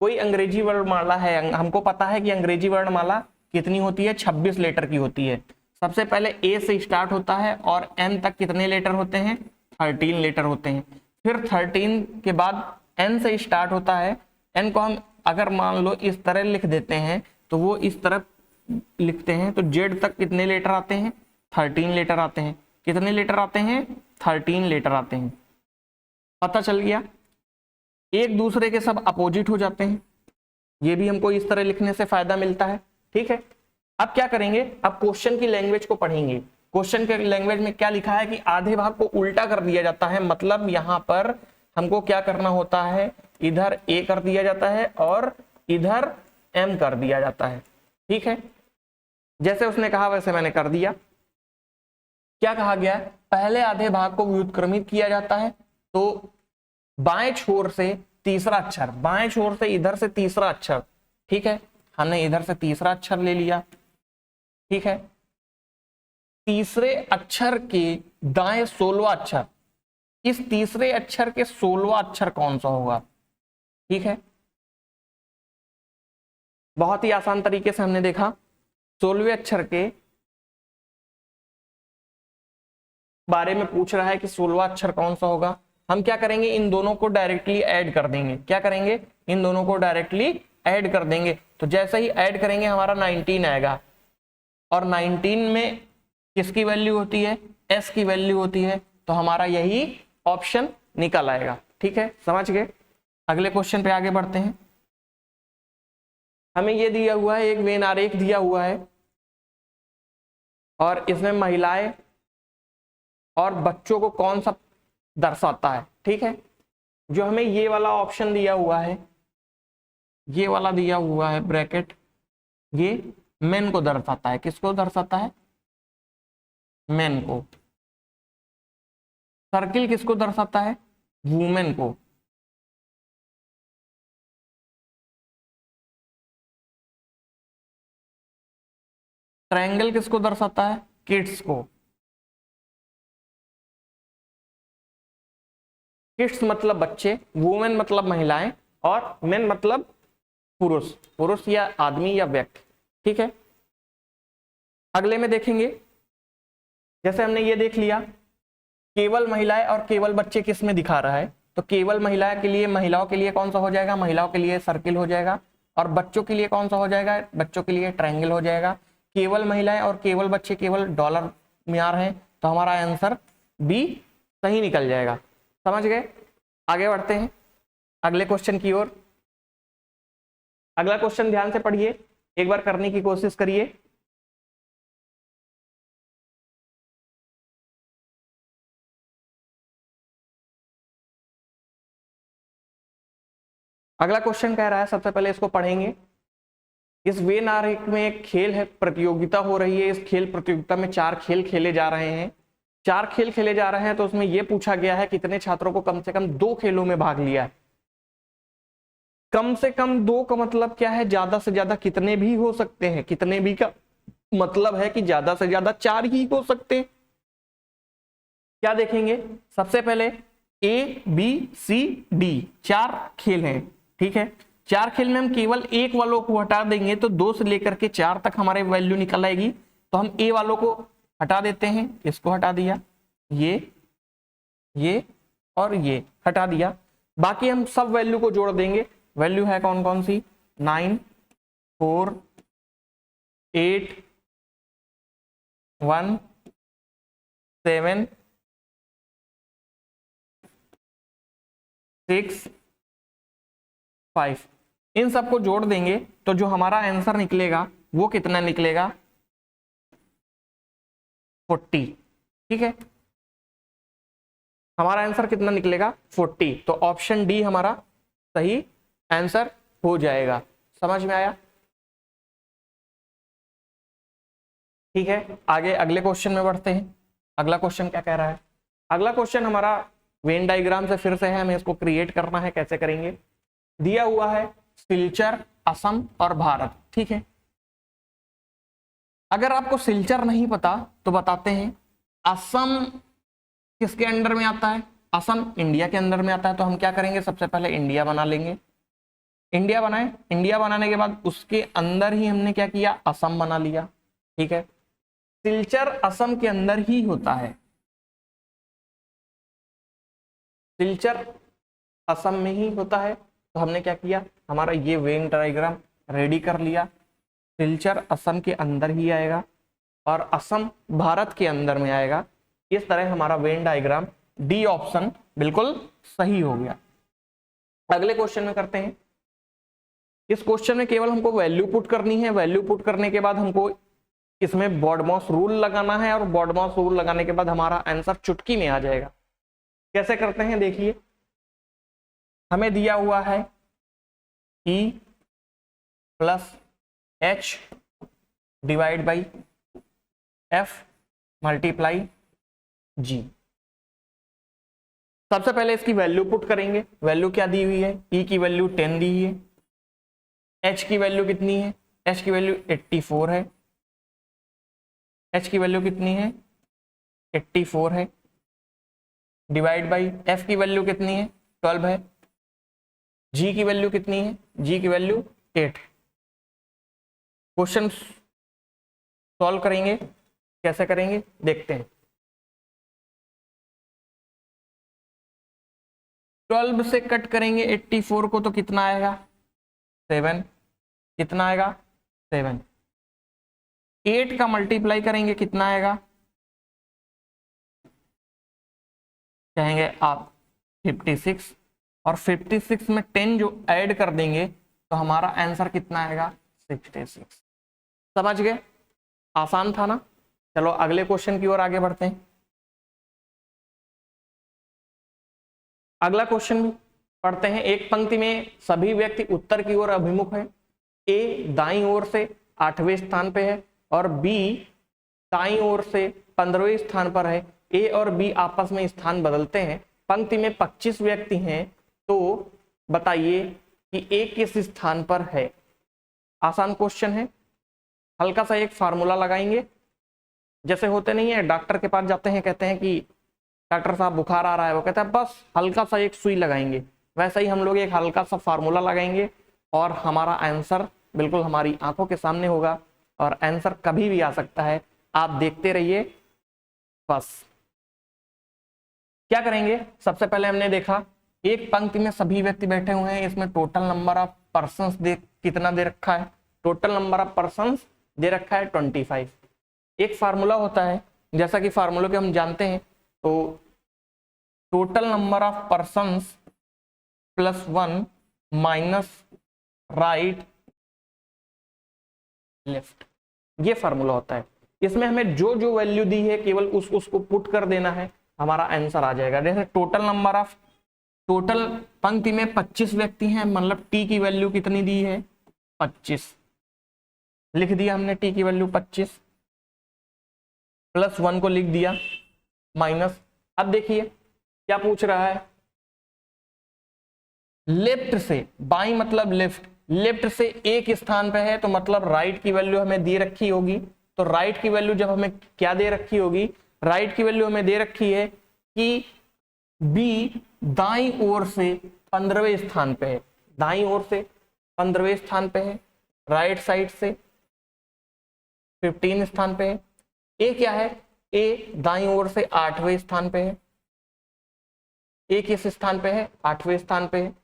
कोई अंग्रेजी वर्णमाला है, हमको पता है कि अंग्रेजी वर्णमाला कितनी होती है, 26 लेटर की होती है। सबसे पहले ए से स्टार्ट होता है और एन तक कितने लेटर होते हैं, 13 लेटर होते हैं। फिर 13 के बाद एन से स्टार्ट होता है, एन को हम अगर मान लो इस तरह लिख देते हैं तो वो इस तरह लिखते हैं, तो जेड तक कितने लेटर आते हैं, 13 लेटर आते हैं। कितने लेटर आते हैं, 13 लेटर आते हैं। पता चल गया, एक दूसरे के सब अपोजिट हो जाते हैं, ये भी हमको इस तरह लिखने से फायदा मिलता है। ठीक है, अब क्या करेंगे, अब क्वेश्चन की लैंग्वेज को पढ़ेंगे। क्वेश्चन के लैंग्वेज में क्या लिखा है कि आधे भाग को उल्टा कर दिया जाता है, मतलब यहां पर हमको क्या करना होता है, इधर ए कर दिया जाता है और इधर एम कर दिया जाता है। ठीक है, जैसे उसने कहा वैसे मैंने कर दिया। क्या कहा गया है, पहले आधे भाग को व्युत्क्रमित किया जाता है तो बाएं छोर से तीसरा अक्षर, बाएं छोर से इधर से तीसरा अक्षर। ठीक है, हमने इधर से तीसरा अक्षर ले लिया। ठीक है, तीसरे अक्षर के दाएं 16वां अक्षर, इस तीसरे अक्षर के 16वां अक्षर कौन सा होगा। ठीक है, बहुत ही आसान तरीके से हमने देखा, 16वें अक्षर के बारे में पूछ रहा है कि 16वां अक्षर कौन सा होगा। हम क्या करेंगे, इन दोनों को डायरेक्टली ऐड कर देंगे। क्या करेंगे, इन दोनों को डायरेक्टली ऐड कर देंगे। तो जैसे ही ऐड करेंगे हमारा 19 आएगा, और 19 में किसकी वैल्यू होती है, एस की वैल्यू होती है, तो हमारा यही ऑप्शन निकल आएगा। ठीक है, समझ गए। अगले क्वेश्चन पे आगे बढ़ते हैं। हमें ये दिया हुआ है, एक वेन आरेख दिया हुआ है और इसमें महिलाएं और बच्चों को कौन सा दर्शाता है। ठीक है, जो हमें ये वाला ऑप्शन दिया हुआ है, ये वाला दिया हुआ है ब्रैकेट, ये मेन को दर्शाता है। किसको दर्शाता है, मेन को। सर्किल किसको दर्शाता है, वुमेन को। ट्रायंगल किसको दर्शाता है, किड्स को। किड्स मतलब बच्चे, वुमेन मतलब महिलाएं, और मेन मतलब पुरुष, पुरुष या आदमी या व्यक्ति। ठीक है, अगले में देखेंगे, जैसे हमने ये देख लिया केवल महिलाएं और केवल बच्चे किस में दिखा रहा है, तो केवल महिलाएं के लिए, महिलाओं के लिए कौन सा हो जाएगा, महिलाओं के लिए सर्किल हो जाएगा, और बच्चों के लिए कौन सा हो जाएगा, बच्चों के लिए ट्रायंगल हो जाएगा। केवल महिलाएं और केवल बच्चे केवल डॉलर में आ रहे हैं, तो हमारा आंसर बी सही निकल जाएगा। समझ गए, आगे बढ़ते हैं अगले क्वेश्चन की ओर। अगला क्वेश्चन ध्यान से पढ़िए, एक बार करने की कोशिश करिए। अगला क्वेश्चन कह रहा है, सबसे पहले इसको पढ़ेंगे। इस वेन आरेख में एक खेल है, प्रतियोगिता हो रही है। इस खेल प्रतियोगिता में 4 खेल खेले जा रहे हैं। 4 खेल खेले जा रहे हैं, तो उसमें यह पूछा गया है कितने छात्रों को कम से कम 2 खेलों में भाग लिया है। कम से कम 2 का मतलब क्या है, ज्यादा से ज्यादा कितने भी हो सकते हैं। कितने भी का मतलब है कि ज्यादा से ज्यादा 4 ही हो सकते हैं। क्या देखेंगे, सबसे पहले ए बी सी डी 4 खेल हैं। ठीक है, 4 खेल में हम केवल एक वालों को हटा देंगे तो 2 से लेकर के 4 तक हमारे वैल्यू निकल आएगी। तो हम ए वालों को हटा देते हैं, इसको हटा दिया, ये और ये हटा दिया। बाकी हम सब वैल्यू को जोड़ देंगे। वैल्यू है कौन कौन सी, 9 4 8 1 7 6 5। इन सबको जोड़ देंगे तो जो हमारा आंसर निकलेगा वो कितना निकलेगा, 40। ठीक है, हमारा आंसर कितना निकलेगा, 40। तो ऑप्शन डी हमारा सही आंसर हो जाएगा। समझ में आया। ठीक है, आगे अगले क्वेश्चन में बढ़ते हैं। अगला क्वेश्चन क्या कह रहा है, अगला क्वेश्चन हमारा वेन डायग्राम से फिर से है, हमें इसको क्रिएट करना है। कैसे करेंगे? दिया हुआ है सिलचर, असम और भारत, ठीक है। अगर आपको सिलचर नहीं पता तो बताते हैं। असम किसके अंडर में आता है? असम इंडिया के अंदर में आता है। तो हम क्या करेंगे, सबसे पहले इंडिया बना लेंगे। इंडिया बनाए, इंडिया बनाने के बाद उसके अंदर ही हमने क्या किया, असम बना लिया, ठीक है। सिलचर असम के अंदर ही होता है, सिलचर असम में ही होता है। तो हमने क्या किया, हमारा ये वेन डायग्राम रेडी कर लिया। सिलचर असम के अंदर ही आएगा और असम भारत के अंदर में आएगा। इस तरह हमारा वेन डायग्राम, डी ऑप्शन बिल्कुल सही हो गया। अगले क्वेश्चन में करते हैं। इस क्वेश्चन में केवल हमको वैल्यू पुट करनी है। वैल्यू पुट करने के बाद हमको इसमें बॉडमॉस रूल लगाना है और बॉडमॉस रूल लगाने के बाद हमारा आंसर चुटकी में आ जाएगा। कैसे करते हैं देखिए, हमें दिया हुआ है E plus H divide by F multiply G। सबसे पहले इसकी वैल्यू पुट करेंगे। वैल्यू क्या दी हुई है? E की वैल्यू 10 दी है। H की वैल्यू कितनी है? H की वैल्यू 84 है। H की वैल्यू कितनी है? 84 है। डिवाइड बाई F की वैल्यू कितनी है? 12 है। G की वैल्यू कितनी है? G की वैल्यू 8 है। क्वेश्चन सॉल्व करेंगे। कैसे करेंगे देखते हैं। 12 से कट करेंगे 84 को तो कितना आएगा? 7। कितना आएगा? 7। 8 का मल्टीप्लाई करेंगे कितना आएगा? कहेंगे आप 56, और 56 में 10 जो ऐड कर देंगे तो हमारा आंसर कितना आएगा? 66। समझ गए? आसान था ना। चलो अगले क्वेश्चन की ओर आगे बढ़ते हैं। अगला क्वेश्चन पढ़ते हैं। एक पंक्ति में सभी व्यक्ति उत्तर की ओर अभिमुख है। ए दाईं ओर से 8वें स्थान पे है और बी दाईं ओर से 15वें स्थान पर है। ए और बी आपस में स्थान बदलते हैं। पंक्ति में 25 व्यक्ति हैं, तो बताइए कि ए किस स्थान पर है। आसान क्वेश्चन है। हल्का सा एक फार्मूला लगाएंगे। जैसे होते नहीं है, डॉक्टर के पास जाते हैं, कहते हैं कि डॉक्टर साहब बुखार आ रहा है, वो कहता है बस हल्का सा एक सुई लगाएंगे। वैसे ही हम लोग एक हल्का सा फार्मूला लगाएंगे और हमारा आंसर बिल्कुल हमारी आंखों के सामने होगा। और आंसर कभी भी आ सकता है, आप देखते रहिए। बस क्या करेंगे, सबसे पहले हमने देखा एक पंक्ति में सभी व्यक्ति बैठे हुए हैं। इसमें टोटल नंबर ऑफ पर्संस कितना दे रखा है? टोटल नंबर ऑफ पर्संस दे रखा है 25। एक फार्मूला होता है, जैसा कि फार्मूले के हम जानते हैं, तो total number of persons plus 1 minus right left, ये फार्मूला होता है। इसमें हमें जो जो वैल्यू दी है केवल उसको पुट कर देना है, हमारा आंसर आ जाएगा। जैसे टोटल नंबर ऑफ, टोटल पंक्ति में 25 व्यक्ति हैं, मतलब टी की वैल्यू कितनी दी है? 25 लिख दिया हमने, टी की वैल्यू 25, प्लस 1 को लिख दिया, माइनस। अब देखिए क्या पूछ रहा है, लेफ्ट से, बाई मतलब लेफ्ट, लेफ्ट से एक स्थान पे है तो मतलब राइट की वैल्यू हमें दे रखी होगी। तो राइट की वैल्यू जब हमें क्या दे रखी होगी, राइट की वैल्यू हमें दे रखी है कि बी दाईं ओर से 15वें स्थान पे है, दाईं ओर से 15वें स्थान पे है, राइट साइड से 15 स्थान पे है। ए क्या है? ए दाईं ओर से 8वें स्थान पे है। ए किस स्थान पे है? 8वें स्थान पे है।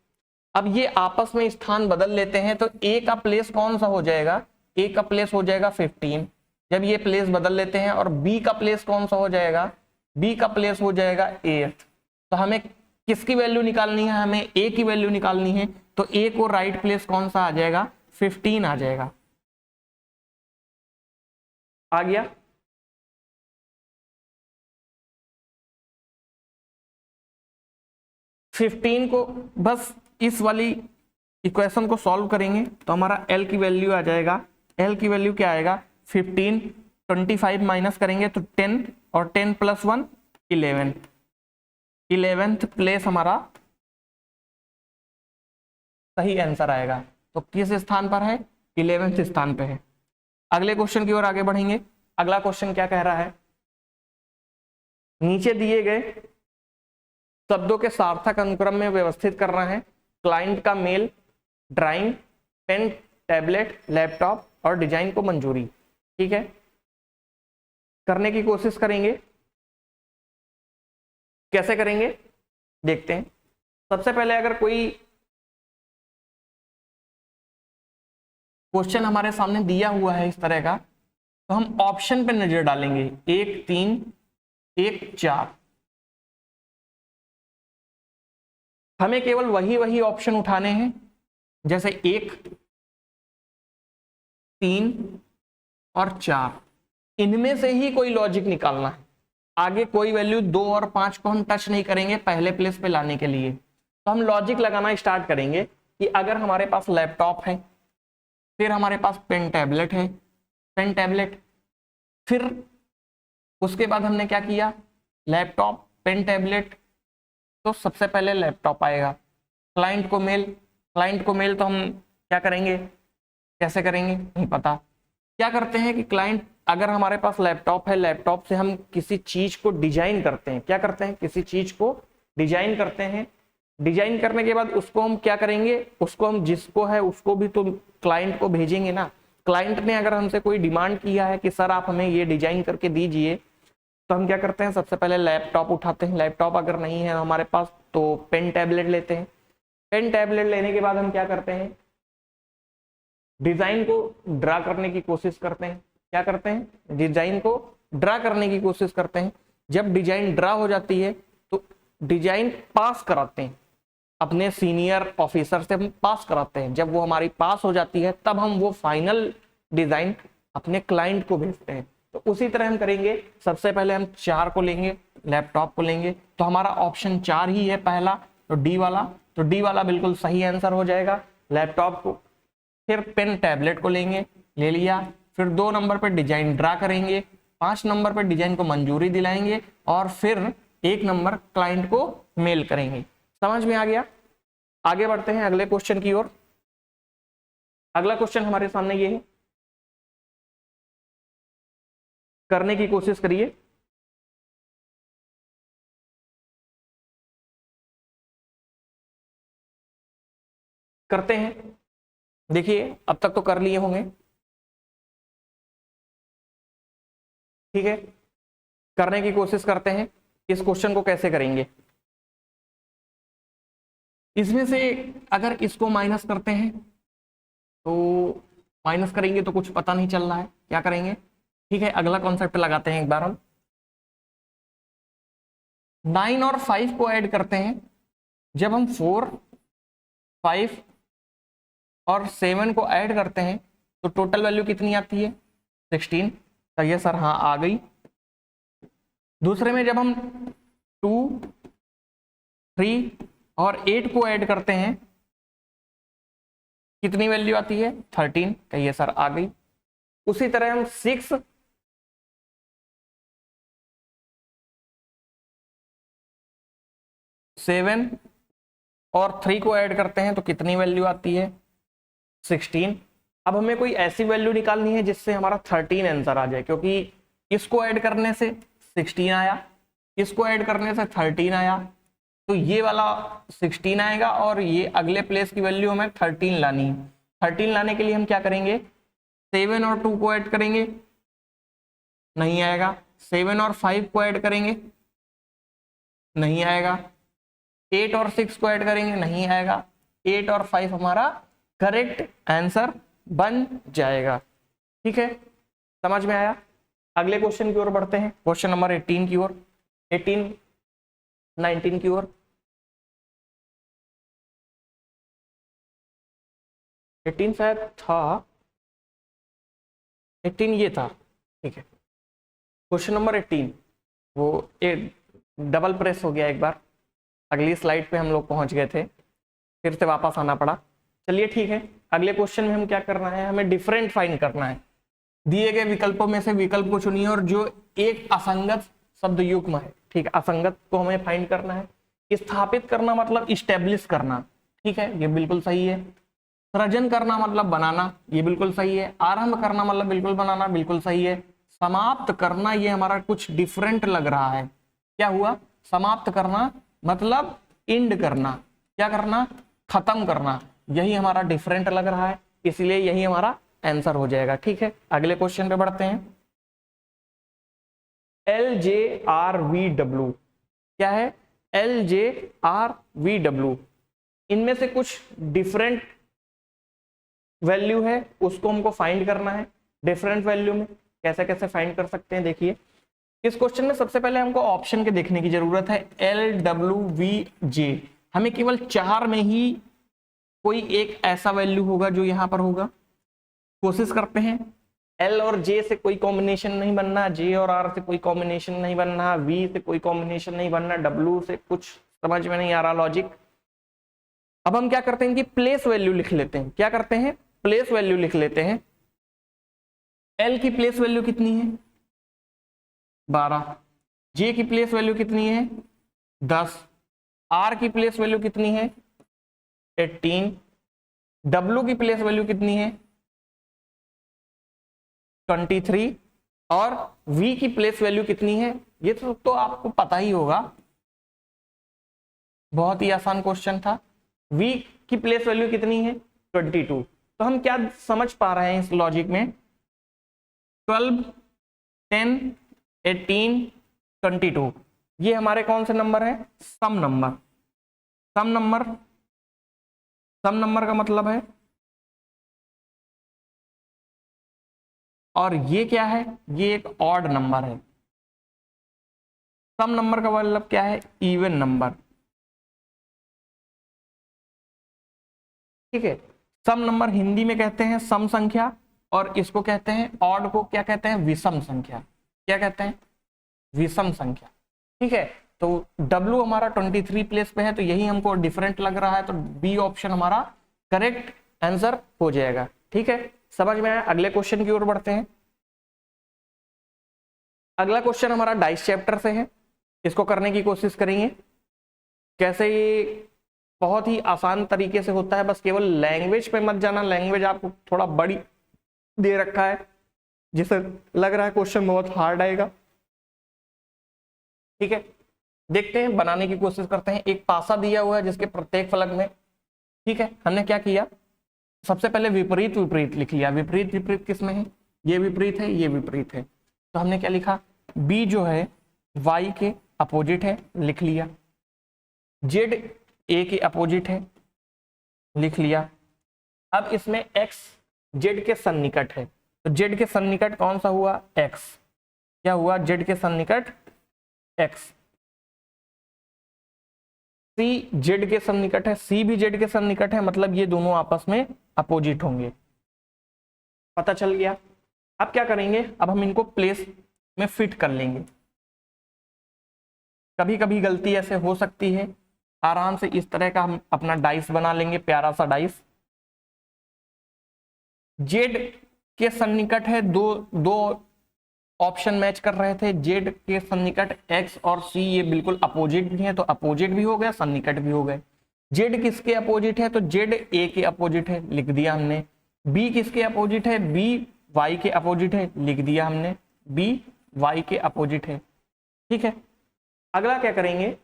अब ये आपस में स्थान बदल लेते हैं तो ए का प्लेस कौन सा हो जाएगा? ए का प्लेस हो जाएगा 15 जब ये प्लेस बदल लेते हैं। और बी का प्लेस कौन सा हो जाएगा? बी का प्लेस हो जाएगा 8। तो हमें किसकी वैल्यू निकालनी है? हमें ए की वैल्यू निकालनी है। तो ए को राइट प्लेस कौन सा आ जाएगा? 15 आ जाएगा। आ गया? फिफ्टीन को बस इस वाली इक्वेशन को सॉल्व करेंगे तो हमारा एल की वैल्यू आ जाएगा। एल की वैल्यू क्या आएगा? 15, 25 माइनस करेंगे तो 10, और 10 प्लस 1 11। 11th प्लेस हमारा सही आंसर आएगा। तो किस स्थान पर है? 11वें स्थान पे है। अगले क्वेश्चन की ओर आगे बढ़ेंगे। अगला क्वेश्चन क्या कह रहा है? नीचे दिए गए शब्दों के सार्थक अनुक्रम में व्यवस्थित करना है। क्लाइंट का mail, drawing, pen, tablet, laptop और डिजाइन को मंजूरी। ठीक है, करने की कोशिश करेंगे। कैसे करेंगे देखते हैं। सबसे पहले अगर कोई क्वेश्चन हमारे सामने दिया हुआ है इस तरह का, तो हम ऑप्शन पे नजर डालेंगे। 1 3 1 4। हमें केवल वही ऑप्शन उठाने हैं, जैसे 1 3 और 4। इनमें से ही कोई लॉजिक निकालना है। आगे कोई वैल्यू 2 और 5 को हम टच नहीं करेंगे पहले प्लेस पे लाने के लिए। तो हम लॉजिक लगाना स्टार्ट करेंगे कि अगर हमारे पास लैपटॉप है, फिर हमारे पास पेन टैबलेट है, पेन टैबलेट, फिर उसके बाद हमने क्या किया, लैपटॉप, पेन टैबलेट, तो सबसे पहले लैपटॉप आएगा। क्लाइंट को मेल, क्लाइंट को मेल तो हम क्या करेंगे, कैसे करेंगे नहीं पता। क्या करते हैं कि क्लाइंट, अगर हमारे पास लैपटॉप है, लैपटॉप से हम किसी चीज को डिजाइन करते हैं। क्या करते हैं? किसी चीज को डिजाइन करते हैं। डिजाइन करने के बाद उसको हम क्या करेंगे, उसको हम जिसको है उसको भी तो क्लाइंट को भेजेंगे ना। क्लाइंट ने अगर हमसे कोई डिमांड किया है कि सर आप हमें ये डिजाइन करके दीजिए, तो हम क्या करते हैं, सबसे पहले लैपटॉप उठाते हैं। लैपटॉप अगर नहीं है हमारे पास तो पेन टैबलेट लेते हैं। पेन टैबलेट लेने के बाद हम क्या करते हैं, डिजाइन को ड्रा करने की कोशिश करते हैं। क्या करते हैं? डिजाइन को ड्रा करने की कोशिश करते हैं। जब डिजाइन ड्रा हो जाती है तो डिजाइन पास कराते हैं, अपने सीनियर ऑफिसर से हम पास कराते हैं। जब वो हमारी पास हो जाती है तब हम वो फाइनल डिजाइन अपने क्लाइंट को भेजते हैं। तो उसी तरह हम करेंगे। सबसे पहले हम 4 को लेंगे, लैपटॉप को लेंगे, तो हमारा ऑप्शन 4 ही है पहला, तो डी वाला। तो डी वाला बिल्कुल सही आंसर हो जाएगा। लैपटॉप को, फिर पेन टैबलेट को लेंगे, ले लिया, फिर 2 नंबर पर डिजाइन ड्रा करेंगे, 5 नंबर पर डिजाइन को मंजूरी दिलाएंगे और फिर 1 नंबर क्लाइंट को मेल करेंगे। समझ में आ गया? आगे बढ़ते हैं अगले क्वेश्चन की ओर। अगला क्वेश्चन हमारे सामने ये है, करने की कोशिश करिए। करते हैं। देखिए अब तक तो कर लिए होंगे, ठीक है। करने की कोशिश करते हैं। इस क्वेश्चन को कैसे करेंगे, इसमें से अगर इसको माइनस करते हैं तो माइनस करेंगे तो कुछ पता नहीं चल रहा है, क्या करेंगे, ठीक है। अगला कॉन्सेप्ट लगाते हैं एक बार हम। 9 और 5 को ऐड करते हैं। जब हम 4 5 और 7 को ऐड करते हैं तो टोटल वैल्यू कितनी आती है, 16। तो ये सर हाँ आ गई। दूसरे में जब हम 2 3 और 8 को ऐड करते हैं कितनी वैल्यू आती है, 13। कहिए सर आ गई। उसी तरह हम 6 7 और 3 को ऐड करते हैं तो कितनी वैल्यू आती है, 16। अब हमें कोई ऐसी वैल्यू निकालनी है जिससे हमारा 13 आंसर आ जाए, क्योंकि इसको ऐड करने से 16 आया, इसको ऐड करने से 13 आया, तो ये वाला 16 आएगा और ये अगले प्लेस की वैल्यू हमें 13 लानी है। 13 लाने के लिए हम क्या करेंगे, 7 और 2 को ऐड करेंगे, नहीं आएगा। 7 और 5 को ऐड करेंगे, नहीं आएगा। 8 और 6 को ऐड करेंगे, नहीं आएगा। 8 और 5 हमारा करेक्ट आंसर बन जाएगा, ठीक है। समझ में आया? अगले क्वेश्चन की ओर बढ़ते हैं, क्वेश्चन नंबर 18 की ओर, 18 19 की ओर। 18 शायद था, 18 ये था, ठीक है। क्वेश्चन नंबर 18 वो डबल प्रेस हो गया एक बार, अगली स्लाइड पे हम लोग पहुंच गए थे, फिर से वापस आना पड़ा। चलिए ठीक है, अगले क्वेश्चन में हम क्या करना है, हमें डिफरेंट फाइंड करना है। दिए गए विकल्पों में से विकल्प को चुनिए और जो एक असंगत शब्द युग्म है, ठीक है। असंगत को हमें फाइंड करना है। स्थापित करना मतलब इस्टेब्लिश करना, ठीक है, ये बिल्कुल सही है। सृजन करना मतलब बनाना, ये बिल्कुल सही है। आरंभ करना मतलब बिल्कुल बनाना, बिल्कुल सही है। समाप्त करना, ये हमारा कुछ डिफरेंट लग रहा है। क्या हुआ? समाप्त करना मतलब एंड करना, क्या करना? खत्म करना, यही हमारा डिफरेंट लग रहा है, इसलिए यही हमारा आंसर हो जाएगा, ठीक है। अगले क्वेश्चन पे बढ़ते हैं। LJRVW क्या है? LJRVW, इनमें से कुछ डिफरेंट वैल्यू है, उसको हमको फाइंड करना है। डिफरेंट वैल्यू में कैसे कैसे फाइंड कर सकते हैं, देखिए इस क्वेश्चन में सबसे पहले हमको ऑप्शन के देखने की जरूरत है। LWVJ, हमें केवल 4 में ही कोई एक ऐसा वैल्यू होगा जो यहां पर होगा। कोशिश करते हैं। L और J से कोई कॉम्बिनेशन नहीं बनना, J और R से कोई कॉम्बिनेशन नहीं बनना, V से कोई कॉम्बिनेशन नहीं बनना, W से कुछ समझ में नहीं आ रहा लॉजिक। अब हम क्या करते हैं कि प्लेस वैल्यू लिख लेते हैं। क्या करते हैं? प्लेस वैल्यू लिख लेते हैं। L की प्लेस वैल्यू कितनी है? 12। J की प्लेस वैल्यू कितनी है? 10। R की प्लेस वैल्यू कितनी है? 18। W की प्लेस वैल्यू कितनी है? 23। और V की प्लेस वैल्यू कितनी है? ये तो आपको पता ही होगा, बहुत ही आसान क्वेश्चन था। V की प्लेस वैल्यू कितनी है? 22। तो हम क्या समझ पा रहे हैं इस लॉजिक में? 12, 10, 18, 22, ये हमारे कौन से नंबर है? सम नंबर। सम नंबर, सम नंबर का मतलब है, और ये क्या है? ये एक ऑड नंबर है। सम नंबर का मतलब क्या है? इवन नंबर, ठीक है। सम नंबर हिंदी में कहते हैं सम संख्या, और इसको कहते हैं, ऑड को क्या कहते हैं? विषम संख्या। क्या कहते हैं? विषम संख्या, ठीक है। तो W हमारा 23 प्लेस पे है, तो यही हमको डिफरेंट लग रहा है, तो बी ऑप्शन हमारा करेक्ट आंसर हो जाएगा, ठीक है। समझ में आया? अगले क्वेश्चन की ओर बढ़ते हैं। अगला क्वेश्चन हमारा डाइस चैप्टर से है, इसको करने की कोशिश करेंगे। कैसे? ये बहुत ही आसान तरीके से होता है, बस केवल लैंग्वेज पे मत जाना। लैंग्वेज आपको थोड़ा बड़ी दे रखा है, जिससे लग रहा है क्वेश्चन बहुत हार्ड आएगा, ठीक है। देखते हैं, बनाने की कोशिश करते हैं। एक पासा दिया हुआ है जिसके प्रत्येक फलक में, ठीक है, हमने क्या किया? सबसे पहले विपरीत विपरीत लिख लिया। विपरीत विपरीत किस में है? ये विपरीत है, ये विपरीत है, तो हमने क्या लिखा? B जो है Y के अपोजिट है, लिख लिया। Z A के अपोजिट है, लिख लिया। अब इसमें X Z के सन्निकट है, तो Z के सन्निकट कौन सा हुआ? X। क्या हुआ? Z के सन्निकट X। C Z के सन्निकट है, C भी Z के सन्निकट है, मतलब ये दोनों आपस में अपोजिट होंगे। पता चल गया। अब क्या करेंगे? अब हम इनको प्लेस में फिट कर लेंगे। कभी कभी गलती ऐसे हो सकती है, आराम से इस तरह का हम अपना डाइस बना लेंगे, प्यारा सा डाइस। जेड के सन्निकट है, दो ऑप्शन मैच कर रहे थे। जेड के सन्निकट एक्स और सी, ये बिल्कुल अपोजिट भी है, तो अपोजिट भी हो गया, सन्निकट भी हो गए। जेड किसके अपोजिट है? तो जेड ए के अपोजिट है, लिख दिया हमने। बी किसके अपोजिट है? बी वाई के अपोजिट है, लिख दिया हमने। बी वाई के अपोजिट है, ठीक है। अगला क्या करेंगे?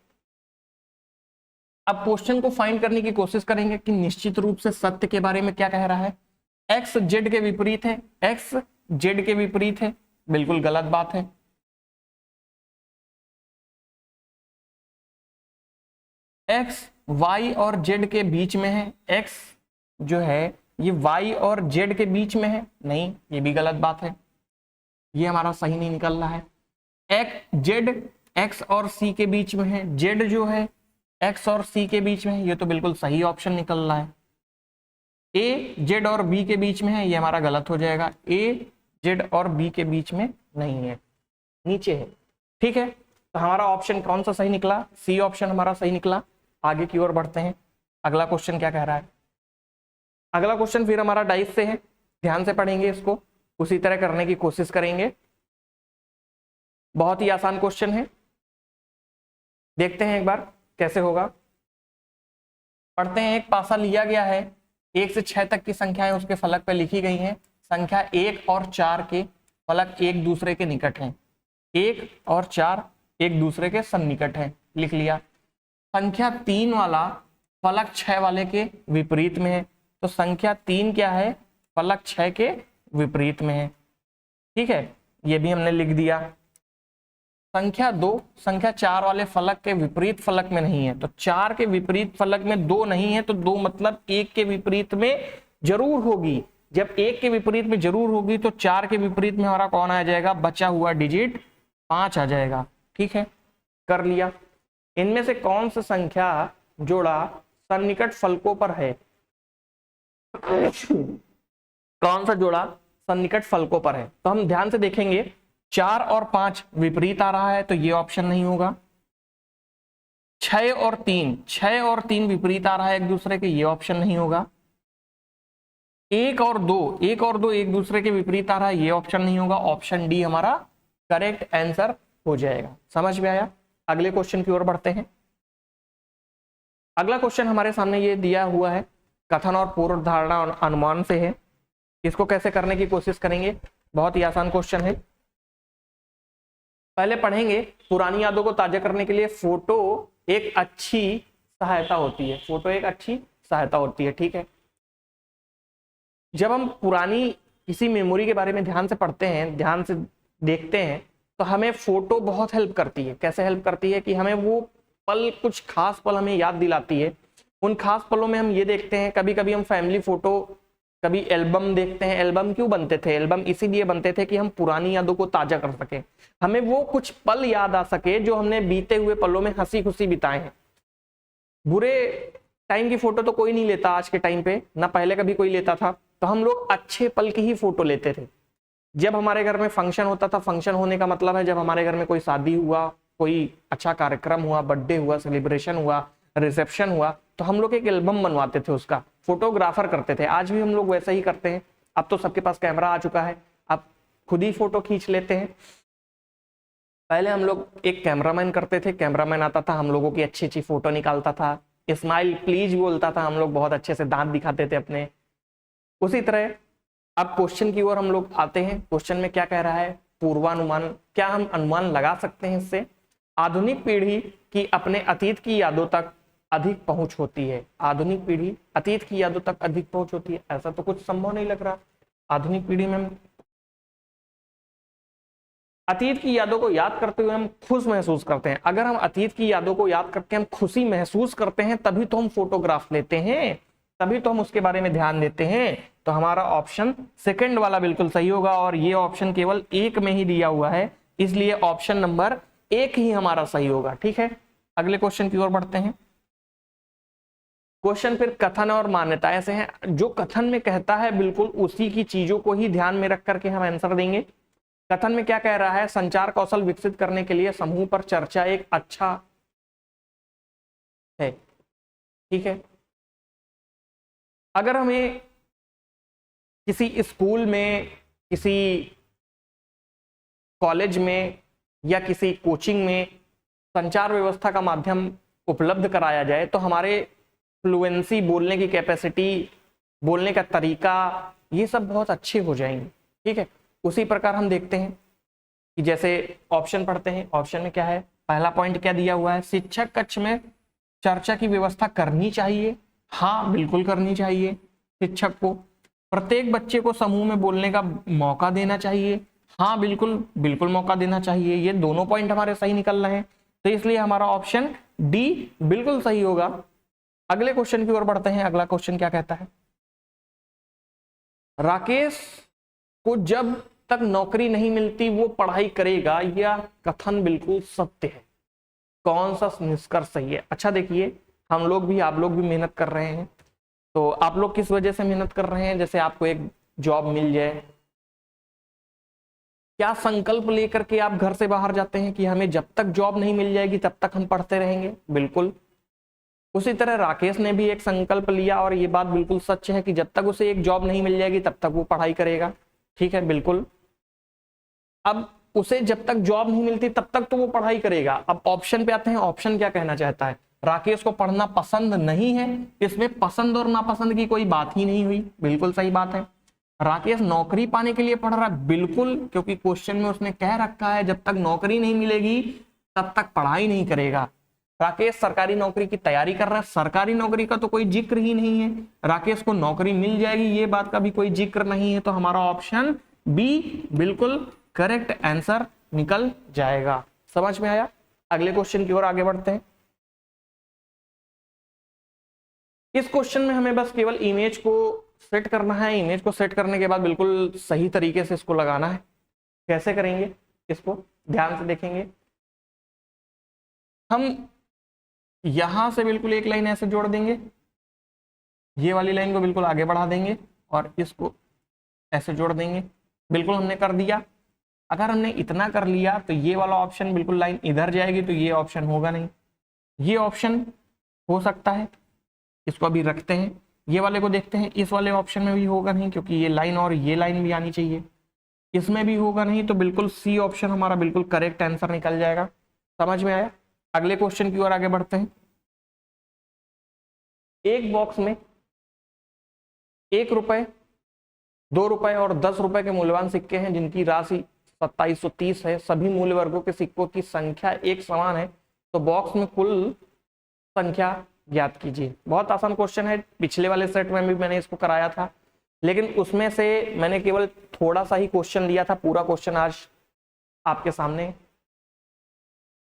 अब क्वेश्चन को फाइंड करने की कोशिश करेंगे कि निश्चित रूप से सत्य के बारे में क्या कह रहा है। एक्स जेड के विपरीत है, एक्स जेड के विपरीत है, बिल्कुल गलत बात है। एक्स वाई और जेड के बीच में है, एक्स जो है ये वाई और जेड के बीच में है, नहीं, ये भी गलत बात है, ये हमारा सही नहीं निकल रहा है। एक्स जेड एक्स और सी के बीच में है, जेड जो है एक्स और सी के बीच में है, ये तो बिल्कुल सही ऑप्शन निकल रहा है। ए जेड और बी के बीच में है, ये हमारा गलत हो जाएगा। ए जेड और बी के बीच में नहीं है, नीचे है, ठीक है। तो हमारा ऑप्शन कौन सा सही निकला? सी ऑप्शन हमारा सही निकला। आगे की ओर बढ़ते हैं। अगला क्वेश्चन क्या कह रहा है? अगला क्वेश्चन फिर हमारा डाइस से है, ध्यान से पढ़ेंगे इसको, उसी तरह करने की कोशिश करेंगे। बहुत ही आसान क्वेश्चन है, देखते हैं एक बार कैसे होगा। पढ़ते हैं। एक पासा लिया गया है, 1 से 6 तक की संख्याएं उसके फलक पर लिखी गई हैं। संख्या 1 और 4 के फलक एक दूसरे के निकट हैं। 1 और 4 एक दूसरे के सन्निकट हैं, लिख लिया। संख्या 3 वाला फलक 6 वाले के विपरीत में है, तो संख्या 3 क्या है, फलक 6 के विपरीत में है। ठीक है, ये भी हमने लिख दिया। संख्या 2 संख्या 4 वाले फलक के विपरीत फलक में नहीं है, तो 4 के विपरीत फलक में 2 नहीं है, तो 2 मतलब 1 के विपरीत में जरूर होगी। जब 1 के विपरीत में जरूर होगी तो 4 के विपरीत में हमारा कौन आ जाएगा, बचा हुआ डिजिट 5 आ जाएगा। ठीक है, कर लिया। इनमें से कौन सा संख्या जोड़ा सन्निकट फलकों पर है, कौन सा जोड़ा सन्निकट फलकों पर है, तो हम ध्यान से देखेंगे। 4 और 5 विपरीत आ रहा है, तो ये ऑप्शन नहीं होगा। 6 और 3 विपरीत आ रहा है एक दूसरे के, ये ऑप्शन नहीं होगा। 1 और 2 एक दूसरे के विपरीत आ रहा है, ये ऑप्शन नहीं होगा। ऑप्शन डी हमारा करेक्ट आंसर हो जाएगा। समझ में आया? अगले क्वेश्चन की ओर बढ़ते हैं। अगला क्वेश्चन हमारे सामने ये दिया हुआ है, कथन और पूर्व धारणा और अनुमान से है। इसको कैसे करने की कोशिश करेंगे, बहुत ही आसान क्वेश्चन है। पहले पढ़ेंगे, पुरानी यादों को ताजा करने के लिए फोटो एक अच्छी सहायता होती है। फोटो एक अच्छी सहायता होती है। ठीक है, जब हम पुरानी किसी मेमोरी के बारे में ध्यान से पढ़ते हैं, ध्यान से देखते हैं, तो हमें फोटो बहुत हेल्प करती है। कैसे हेल्प करती है कि हमें वो पल, कुछ खास पल हमें याद दिलाती है। उन खास पलों में हम ये देखते हैं, कभी कभी हम फैमिली फोटो, कभी एल्बम देखते हैं। एल्बम क्यों बनते थे? एल्बम इसीलिए बनते थे कि हम पुरानी यादों को ताजा कर सके, हमें वो कुछ पल याद आ सके जो हमने बीते हुए पलों में हंसी खुशी बिताए हैं। बुरे टाइम की फोटो तो कोई नहीं लेता आज के टाइम पे, ना पहले कभी कोई लेता था। तो हम लोग अच्छे पल की ही फोटो लेते थे। जब हमारे घर में फंक्शन होता था, फंक्शन होने का मतलब है जब हमारे घर में कोई शादी हुआ, कोई अच्छा कार्यक्रम हुआ, बर्थडे हुआ, सेलिब्रेशन हुआ, रिसेप्शन हुआ, तो हम लोग एक एल्बम बनवाते थे, उसका फोटोग्राफर करते थे। आज भी हम लोग वैसा ही करते हैं। अब तो सबके पास कैमरा आ चुका है, आप खुद ही फोटो खींच लेते हैं। पहले हम लोग एक कैमरामैन करते थे, कैमरामैन आता था, हम लोगों की अच्छी अच्छी फोटो निकालता था, स्माइल प्लीज बोलता था, हम लोग बहुत अच्छे से दांत दिखाते थे अपने। उसी तरह अब क्वेश्चन की ओर हम लोग आते हैं। क्वेश्चन में क्या कह रहा है, पूर्वानुमान। क्या हम अनुमान लगा सकते हैं इससे? आधुनिक पीढ़ी की अपने अतीत की यादों तक अधिक पहुंच होती है। आधुनिक पीढ़ी अतीत की यादों तक अधिक पहुंच होती है, ऐसा तो कुछ संभव नहीं लग रहा। आधुनिक पीढ़ी में हम अतीत की यादों को याद करते हुए हम खुश महसूस करते हैं। अगर हम अतीत की यादों को याद करके हम खुशी महसूस करते हैं, तभी तो हम फोटोग्राफ लेते हैं, तभी तो हम उसके बारे में ध्यान देते हैं। तो हमारा ऑप्शन सेकंड वाला बिल्कुल सही होगा, और ये ऑप्शन केवल 1 में ही दिया हुआ है, इसलिए ऑप्शन नंबर 1 ही हमारा सही होगा। ठीक है, अगले क्वेश्चन की ओर बढ़ते हैं। क्वेश्चन फिर कथन और मान्यताएं से है। जो कथन में कहता है बिल्कुल उसी की चीजों को ही ध्यान में रख करके हम आंसर देंगे। कथन में क्या कह रहा है, संचार कौशल विकसित करने के लिए समूह पर चर्चा एक अच्छा है। ठीक है, अगर हमें किसी स्कूल में, किसी कॉलेज में या किसी कोचिंग में संचार व्यवस्था का माध्यम उपलब्ध कराया जाए, तो हमारे फ्लुएंसी, बोलने की कैपेसिटी, बोलने का तरीका, ये सब बहुत अच्छे हो जाएंगे। ठीक है, उसी प्रकार हम देखते हैं कि जैसे ऑप्शन पढ़ते हैं। ऑप्शन में क्या है, पहला पॉइंट क्या दिया हुआ है, शिक्षक कक्ष में चर्चा की व्यवस्था करनी चाहिए। हाँ, बिल्कुल करनी चाहिए। शिक्षक को प्रत्येक बच्चे को समूह में बोलने का मौका देना चाहिए। हाँ, बिल्कुल बिल्कुल मौका देना चाहिए। ये दोनों पॉइंट हमारे सही निकल रहे हैं, तो इसलिए हमारा ऑप्शन डी बिल्कुल सही होगा। अगले क्वेश्चन की ओर बढ़ते हैं। अगला क्वेश्चन क्या कहता है, राकेश को जब तक नौकरी नहीं मिलती वो पढ़ाई करेगा, यह कथन बिल्कुल सत्य है। कौन सा निष्कर्ष सही है? अच्छा देखिए, हम लोग भी, आप लोग भी मेहनत कर रहे हैं। तो आप लोग किस वजह से मेहनत कर रहे हैं? जैसे आपको एक जॉब मिल जाए, क्या संकल्प लेकर के आप घर से बाहर जाते हैं कि हमें जब तक जॉब नहीं मिल जाएगी तब तक हम पढ़ते रहेंगे? बिल्कुल। उसी तरह राकेश ने भी एक संकल्प लिया, और ये बात बिल्कुल सच है कि जब तक उसे एक जॉब नहीं मिल जाएगी तब तक वो पढ़ाई करेगा। ठीक है, बिल्कुल। अब उसे जब तक जॉब नहीं मिलती तब तक तो वो पढ़ाई करेगा। अब ऑप्शन पे आते हैं, ऑप्शन क्या कहना चाहता है, राकेश को पढ़ना पसंद नहीं है, इसमें पसंद और नापसंद की कोई बात ही नहीं हुई, बिल्कुल सही बात है। राकेश नौकरी पाने के लिए पढ़ रहा है, बिल्कुल, क्योंकि क्वेश्चन में उसने कह रखा है जब तक नौकरी नहीं मिलेगी तब तक पढ़ाई नहीं करेगा। राकेश सरकारी नौकरी की तैयारी कर रहा है, सरकारी नौकरी का तो कोई जिक्र ही नहीं है, राकेश को नौकरी मिल जाएगी ये बात का भी कोई जिक्र नहीं है, तो हमारा ऑप्शन बी बिल्कुल करेक्ट आंसर निकल जाएगा। समझ में आया? अगले क्वेश्चन की ओर आगे बढ़ते हैं। इस क्वेश्चन में हमें बस केवल इमेज को सेट करना है। इमेज को सेट करने के बाद बिल्कुल सही तरीके से इसको लगाना है। कैसे करेंगे इसको ध्यान से देखेंगे। हम यहां से बिल्कुल एक लाइन ऐसे जोड़ देंगे, ये वाली लाइन को बिल्कुल आगे बढ़ा देंगे और इसको ऐसे जोड़ देंगे। बिल्कुल हमने कर दिया। अगर हमने इतना कर लिया तो ये वाला ऑप्शन बिल्कुल लाइन इधर जाएगी, तो ये ऑप्शन होगा नहीं। ये ऑप्शन हो सकता है, इसको अभी रखते हैं। ये वाले को देखते हैं, इस वाले ऑप्शन में भी होगा नहीं, क्योंकि ये लाइन और ये लाइन भी आनी चाहिए। इसमें भी होगा नहीं, तो बिल्कुल सी ऑप्शन हमारा बिल्कुल करेक्ट आंसर निकल जाएगा। समझ में आया? अगले क्वेश्चन की ओर आगे बढ़ते हैं। एक बॉक्स में 1 रुपए, 2 रुपए और 10 रुपए के मूल्यवान सिक्के हैं जिनकी राशि 2730 है। सभी मूल्य वर्गों के सिक्कों की संख्या एक समान है, तो बॉक्स में कुल संख्या ज्ञात कीजिए। बहुत आसान क्वेश्चन है, पिछले वाले सेट में भी मैंने इसको कराया था, लेकिन उसमें से मैंने केवल थोड़ा सा ही क्वेश्चन लिया था। पूरा क्वेश्चन आज आपके सामने।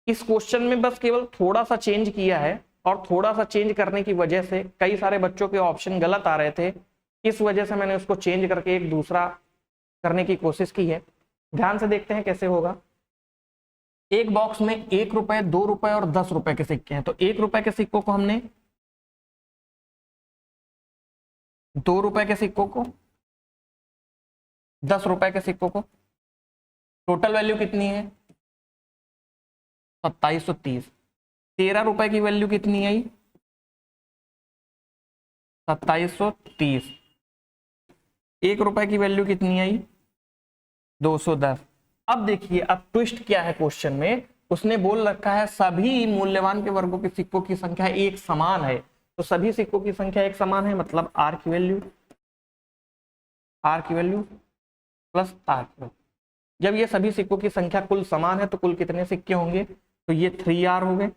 इस क्वेश्चन में बस केवल थोड़ा सा चेंज किया है, और थोड़ा सा चेंज करने की वजह से कई सारे बच्चों के ऑप्शन गलत आ रहे थे, इस वजह से मैंने उसको चेंज करके एक दूसरा करने की कोशिश की है। ध्यान से देखते हैं कैसे होगा। एक बॉक्स में 1 रुपए, 2 रुपए और 10 रुपए के सिक्के हैं, तो 1 रुपए के सिक्कों को हमने 2 रुपए के सिक्कों को, 10 रुपए के सिक्कों को, टोटल वैल्यू कितनी है 2730। 13 रुपए की वैल्यू कितनी आई 2730। 1 रुपए की वैल्यू कितनी आई 210। अब देखिए, अब ट्विस्ट क्या है क्वेश्चन में, उसने बोल रखा है सभी मूल्यवान के वर्गों के सिक्कों की संख्या एक समान है। तो सभी सिक्कों की संख्या एक समान है, मतलब आर की वैल्यू प्लस आर की वैल्यू। जब ये सभी सिक्कों की संख्या कुल समान है तो कुल कितने सिक्के होंगे, तो ये 3R हो गए।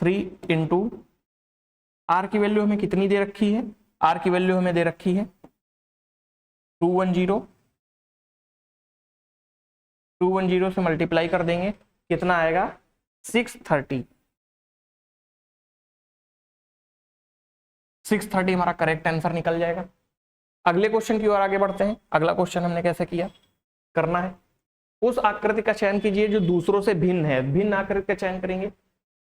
3 इंटू आर की वैल्यू हमें कितनी दे रखी है, आर की वैल्यू हमें दे रखी है 210। 210 से मल्टीप्लाई कर देंगे, कितना आएगा 630। 630 हमारा करेक्ट आंसर निकल जाएगा। अगले क्वेश्चन की ओर आगे बढ़ते हैं। अगला क्वेश्चन हमने कैसे किया करना है, उस आकृति का चयन कीजिए जो दूसरों से भिन्न है। भिन्न आकृति का चयन करेंगे।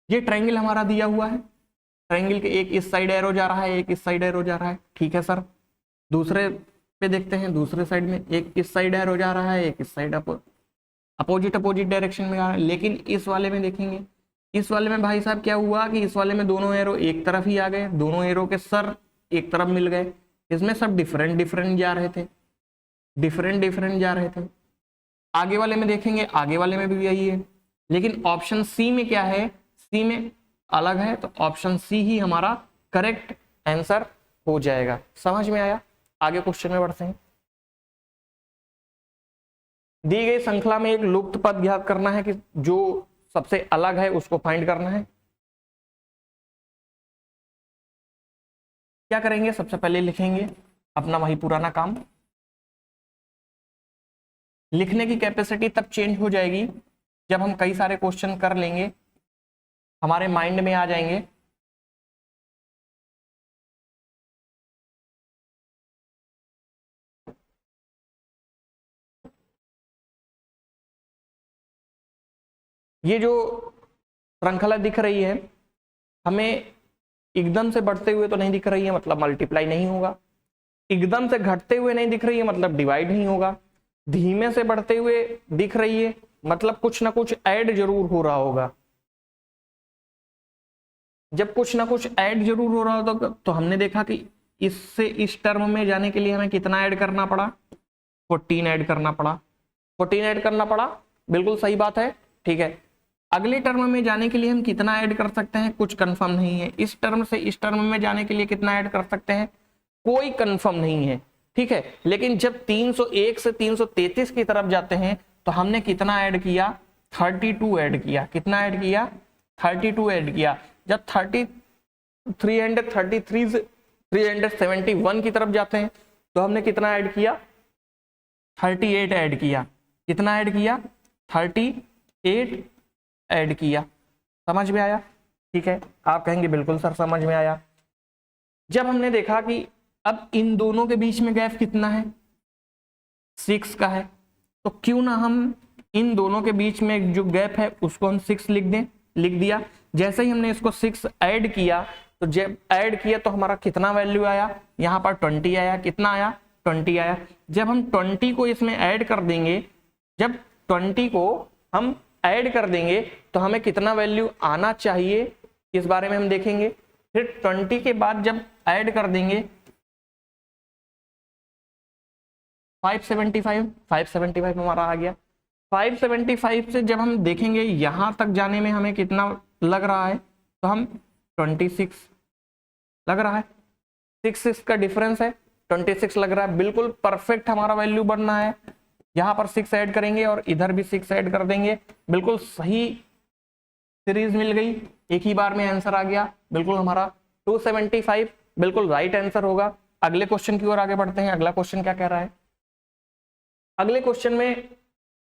ये ट्रायंगल हमारा दिया हुआ है, ट्रायंगल के एक इस साइड एरो जा रहा है, एक इस साइड एरो जा रहा है, ठीक है सर। दूसरे पे देखते हैं, दूसरे साइड में एक इस साइड एरो जा रहा है, एक इस साइड अपोजिट डायरेक्शन में आ रहा है। लेकिन इस वाले में देखेंगे, इस वाले में भाई साहब क्या हुआ कि इस वाले में दोनों एरो एक तरफ ही आ गए, दोनों एरो के सर एक तरफ मिल गए। इसमें सब डिफरेंट जा रहे थे, डिफरेंट जा रहे थे। आगे वाले में देखेंगे, आगे वाले में भी यही है, लेकिन ऑप्शन सी में क्या है, सी में अलग है, तो ऑप्शन सी ही हमारा करेक्ट आंसर हो जाएगा। समझ में आया? आगे क्वेश्चन में बढ़ते हैं। दी गई श्रृंखला में एक लुप्त पद ज्ञात करना है कि जो सबसे अलग है उसको फाइंड करना है। क्या करेंगे, सबसे पहले लिखेंगे अपना वही पुराना काम। लिखने की कैपेसिटी तब चेंज हो जाएगी जब हम कई सारे क्वेश्चन कर लेंगे, हमारे माइंड में आ जाएंगे। ये जो श्रृंखला दिख रही है हमें एकदम से बढ़ते हुए तो नहीं दिख रही है, मतलब मल्टीप्लाई नहीं होगा। एकदम से घटते हुए नहीं दिख रही है, मतलब डिवाइड नहीं होगा। धीमे से बढ़ते हुए दिख रही है, मतलब कुछ ना कुछ ऐड जरूर हो रहा होगा। जब कुछ ना कुछ ऐड जरूर हो रहा होगा तो हमने देखा कि इससे इस टर्म में जाने के लिए हमें कितना ऐड करना पड़ा, 14 ऐड करना पड़ा, 14 ऐड करना पड़ा, बिल्कुल सही बात है, ठीक है। अगले टर्म में जाने के लिए हम कितना ऐड कर सकते हैं, कुछ कंफर्म नहीं है। इस टर्म से इस टर्म में जाने के लिए कितना ऐड कर सकते हैं, कोई कंफर्म नहीं है, ठीक है। लेकिन जब 301 से 333 की तरफ जाते हैं तो हमने कितना ऐड किया, 32 ऐड किया। कितना ऐड किया, 32 ऐड किया। जब 333 से 371 की तरफ जाते हैं तो हमने कितना ऐड किया, 38 ऐड किया। कितना ऐड किया, 38 ऐड किया। समझ में आया, ठीक है। आप कहेंगे बिल्कुल सर समझ में आया। जब हमने देखा कि अब इन दोनों के बीच में गैप कितना है, 6 का है, तो क्यों ना हम इन दोनों के बीच में जो गैप है उसको हम 6 लिख दें। लिख दिया। जैसे ही हमने इसको 6 ऐड किया तो जब ऐड किया तो हमारा कितना वैल्यू आया, यहाँ पर 20 आया। कितना आया, 20 आया। जब हम 20 को इसमें ऐड कर देंगे, जब 20 को हम ऐड कर देंगे तो हमें कितना वैल्यू आना चाहिए, इस बारे में हम देखेंगे। फिर 20 के बाद जब ऐड कर देंगे 575 हमारा आ गया। 575 से जब हम देखेंगे यहां तक जाने में हमें कितना लग रहा है, तो हम 26 लग रहा है। 6 का डिफरेंस है, 26 लग रहा है। बिल्कुल परफेक्ट हमारा वैल्यू बनना है। यहाँ पर 6 ऐड करेंगे और इधर भी 6 ऐड कर देंगे, बिल्कुल सही सीरीज मिल गई। एक ही बार में आंसर आ गया, बिल्कुल हमारा 275 बिल्कुल राइट आंसर होगा। अगले क्वेश्चन की ओर आगे बढ़ते हैं। अगला क्वेश्चन क्या कह रहा है, अगले क्वेश्चन में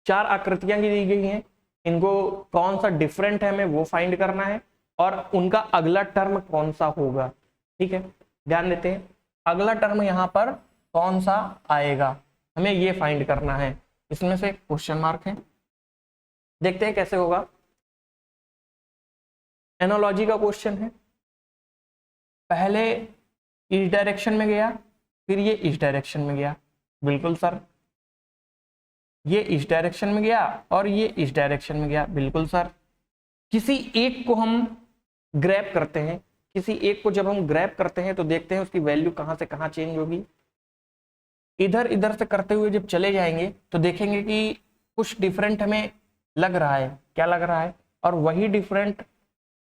4 आकृतियां दी गई हैं, इनको कौन सा डिफरेंट है हमें वो फाइंड करना है और उनका अगला टर्म कौन सा होगा, ठीक है। ध्यान देते हैं, अगला टर्म यहाँ पर कौन सा आएगा हमें ये फाइंड करना है। इसमें से क्वेश्चन मार्क है, देखते हैं कैसे होगा। एनालॉजी का क्वेश्चन है, पहले इस डायरेक्शन में गया, फिर ये इस डायरेक्शन में गया। बिल्कुल सर, ये इस डायरेक्शन में गया और ये इस डायरेक्शन में गया। बिल्कुल सर। किसी एक को हम ग्रैब करते हैं, किसी एक को जब हम ग्रैब करते हैं तो देखते हैं उसकी वैल्यू कहां से कहां चेंज होगी। इधर इधर से करते हुए जब चले जाएंगे तो देखेंगे कि कुछ डिफरेंट हमें लग रहा है। क्या लग रहा है, और वही डिफरेंट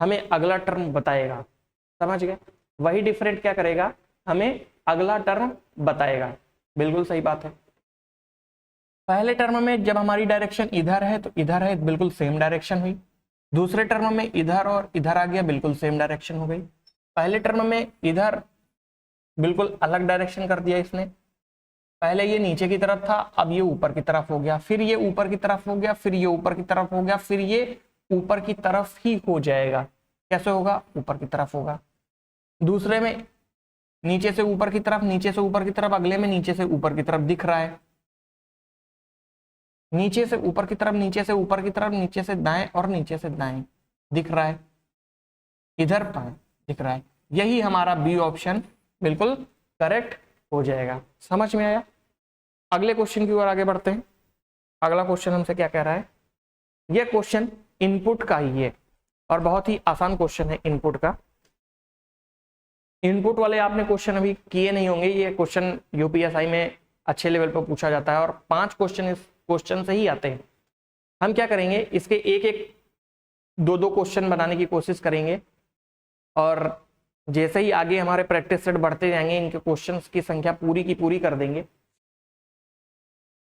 हमें अगला टर्म बताएगा। समझ गए, वही डिफरेंट क्या करेगा, हमें अगला टर्म बताएगा। बिल्कुल सही बात है। पहले टर्म में जब हमारी डायरेक्शन इधर है तो इधर है, बिल्कुल सेम डायरेक्शन हुई। दूसरे टर्म में इधर और इधर आ गया, बिल्कुल सेम डायरेक्शन हो गई। पहले टर्म में इधर बिल्कुल अलग डायरेक्शन कर दिया इसने। पहले ये नीचे की तरफ था, अब ये ऊपर की तरफ हो गया, फिर ये ऊपर की तरफ हो गया, फिर ये ऊपर की तरफ हो गया, फिर ये ऊपर की तरफ ही हो जाएगा। कैसे होगा, ऊपर की तरफ होगा। दूसरे में नीचे से ऊपर की तरफ, नीचे से ऊपर की तरफ, अगले में नीचे से ऊपर की तरफ दिख रहा है। नीचे से ऊपर की तरफ, नीचे से ऊपर की तरफ, नीचे से दाएं और नीचे से दाएं दिख रहा है, इधर बाएं दिख रहा है। यही हमारा बी ऑप्शन बिल्कुल करेक्ट हो जाएगा। समझ में आया। अगले क्वेश्चन की ओर आगे बढ़ते हैं। अगला क्वेश्चन हमसे क्या कह रहा है, यह क्वेश्चन इनपुट का ही है और बहुत ही आसान क्वेश्चन है इनपुट का। इनपुट वाले आपने क्वेश्चन अभी किए नहीं होंगे, ये क्वेश्चन यूपीएसआई में अच्छे लेवल पर पूछा जाता है और 5 क्वेश्चन इस क्वेश्चन से ही आते हैं। हम क्या करेंगे, इसके एक एक दो क्वेश्चन बनाने की कोशिश करेंगे और जैसे ही आगे हमारे प्रैक्टिस सेट बढ़ते जाएंगे इनके क्वेश्चंस की संख्या पूरी की पूरी कर देंगे।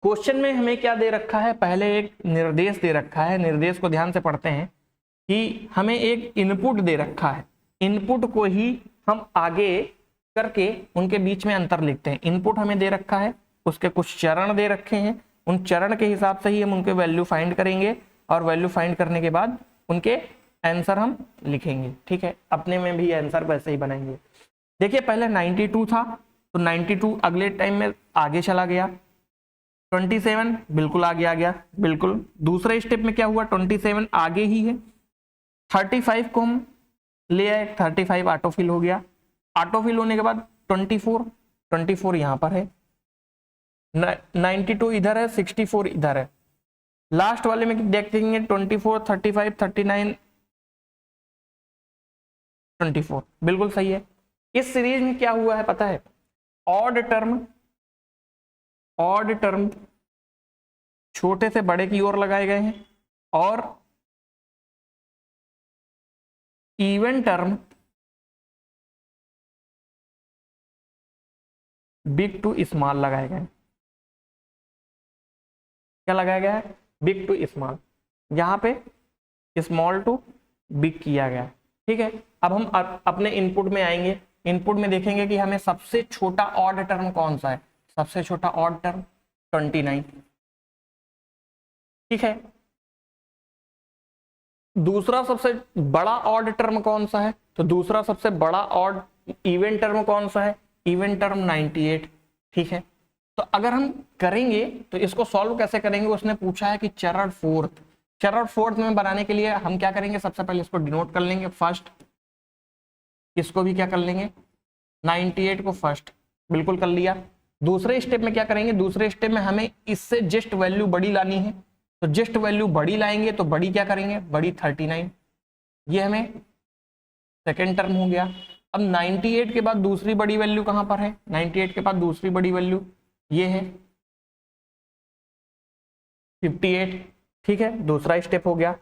क्वेश्चन में हमें क्या दे रखा है, पहले एक निर्देश दे रखा है। निर्देश को ध्यान से पढ़ते हैं कि हमें एक इनपुट दे रखा है, इनपुट को ही हम आगे करके उनके बीच में अंतर लिखते हैं। इनपुट हमें दे रखा है, उसके कुछ चरण दे रखे हैं, उन चरण के हिसाब से ही हम उनके वैल्यू फाइंड करेंगे और वैल्यू फाइंड करने के बाद उनके आंसर हम लिखेंगे। ठीक है, अपने में भी आंसर वैसे ही बनाएंगे। देखिए पहले 92 था तो 92 अगले टाइम में आगे चला गया, 27 बिल्कुल आगे आ गया, बिल्कुल। दूसरे स्टेप में क्या हुआ, 27 आगे ही है। 35 को हम ले आए, 35 ऑटोफिल हो गया। ऑटोफिल होने के बाद 24 यहाँ पर है, 92 इधर है, 64 इधर है। लास्ट वाले में देखेंगे 24, 35, 39, 24 बिल्कुल सही है। इस सीरीज में क्या हुआ है पता है, ऑड ऑड टर्म छोटे से बड़े की ओर लगाए गए हैं और even term big to small लगाए गए हैं। क्या लगाया गया है? बिग टू स्मॉल, यहां पे स्मॉल टू बिग किया गया है। ठीक है, अब हम अपने इनपुट में आएंगे। इनपुट में देखेंगे कि हमें सबसे छोटा ऑड टर्म कौन सा है। सबसे छोटा ऑड टर्म 29। ठीक है, दूसरा सबसे बड़ा ऑड टर्म कौन सा है? तो दूसरा सबसे बड़ा ऑड इवन टर्म कौन सा है? Even term 98। ठीक है, तो अगर हम करेंगे तो इसको सॉल्व कैसे करेंगे? उसने पूछा है कि चरण फोर्थ। चरण फोर्थ में बनाने के लिए हम क्या करेंगे? सबसे पहले इसको डिनोट कर लेंगे फर्स्ट, इसको भी क्या कर लेंगे? 98 को फर्स्ट, बिल्कुल कर लिया। दूसरे स्टेप में क्या करेंगे? दूसरे स्टेप में हमें इससे जस्ट वैल्यू बड़ी लानी है, तो जस्ट वैल्यू बड़ी लाएंगे तो बड़ी क्या करेंगे? बड़ी 39। ये हमें सेकेंड टर्म हो गया। अब 98 के बाद दूसरी बड़ी वैल्यू कहां पर है? 98 के बाद दूसरी बड़ी वैल्यू ये है 58। ठीक है, दूसरा स्टेप हो गया।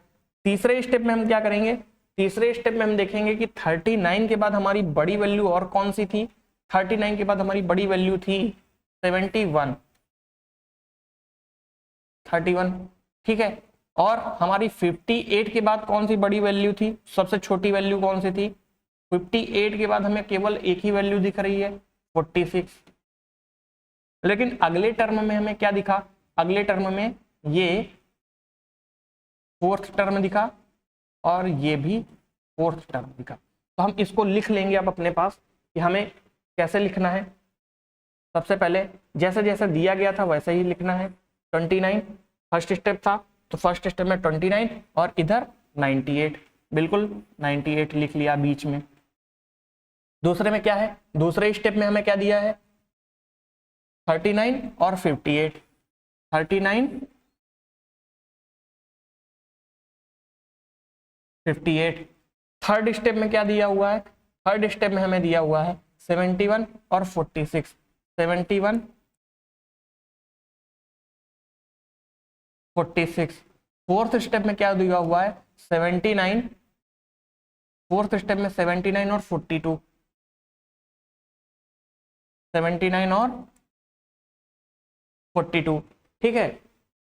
तीसरे स्टेप में हम क्या करेंगे? तीसरे स्टेप में हम देखेंगे कि 39 के बाद हमारी बड़ी वैल्यू और कौन सी थी? 39 के बाद हमारी बड़ी वैल्यू थी 71, 31। ठीक है, और हमारी 58 के बाद कौन सी बड़ी वैल्यू थी? सबसे छोटी वैल्यू कौन सी थी? 58 के बाद हमें केवल एक ही वैल्यू दिख रही है 46। लेकिन अगले टर्म में हमें क्या दिखा? अगले टर्म में ये फोर्थ टर्म दिखा और ये भी फोर्थ टर्म दिखा। तो हम इसको लिख लेंगे अब अपने पास कि हमें कैसे लिखना है। सबसे पहले जैसे जैसे दिया गया था वैसे ही लिखना है। 29 फर्स्ट स्टेप था, तो फर्स्ट स्टेप में 29 और इधर 98, बिल्कुल 98 लिख लिया बीच में। दूसरे में क्या है? दूसरे स्टेप में हमें क्या दिया है? 39 और 58, 39 58। थर्ड स्टेप में क्या दिया हुआ है? थर्ड स्टेप में हमें दिया हुआ है 71 और 46, 71 46। फोर्थ स्टेप में क्या दिया हुआ है? 79, फोर्थ स्टेप में 79 और 42, 79 और 42। ठीक है,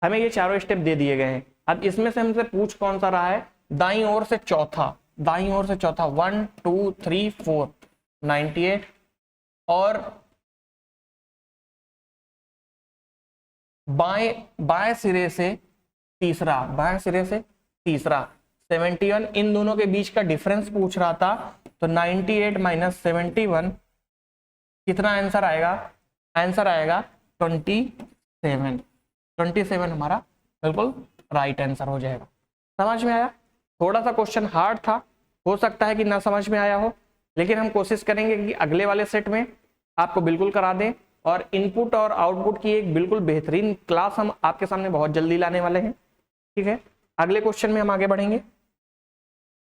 हमें ये चारों स्टेप दे दिए गए हैं। अब इसमें से हमसे पूछ कौन सा रहा है? दाईं ओर से चौथा, दाईं ओर से चौथा 1 2 3 4 98 और बाएं सिरे से तीसरा, बाएं सिरे से तीसरा 71। इन दोनों के बीच का डिफरेंस पूछ रहा था, तो 98 माइनस 71 कितना आंसर आएगा? आंसर आएगा 27। 27 हमारा बिल्कुल राइट आंसर हो जाएगा। समझ में आया? थोड़ा सा क्वेश्चन हार्ड था, हो सकता है कि ना समझ में आया हो, लेकिन हम कोशिश करेंगे कि अगले वाले सेट में आपको बिल्कुल करा दें। और इनपुट और आउटपुट की एक बिल्कुल बेहतरीन क्लास हम आपके सामने बहुत जल्दी लाने वाले हैं। ठीक है, अगले क्वेश्चन में हम आगे बढ़ेंगे।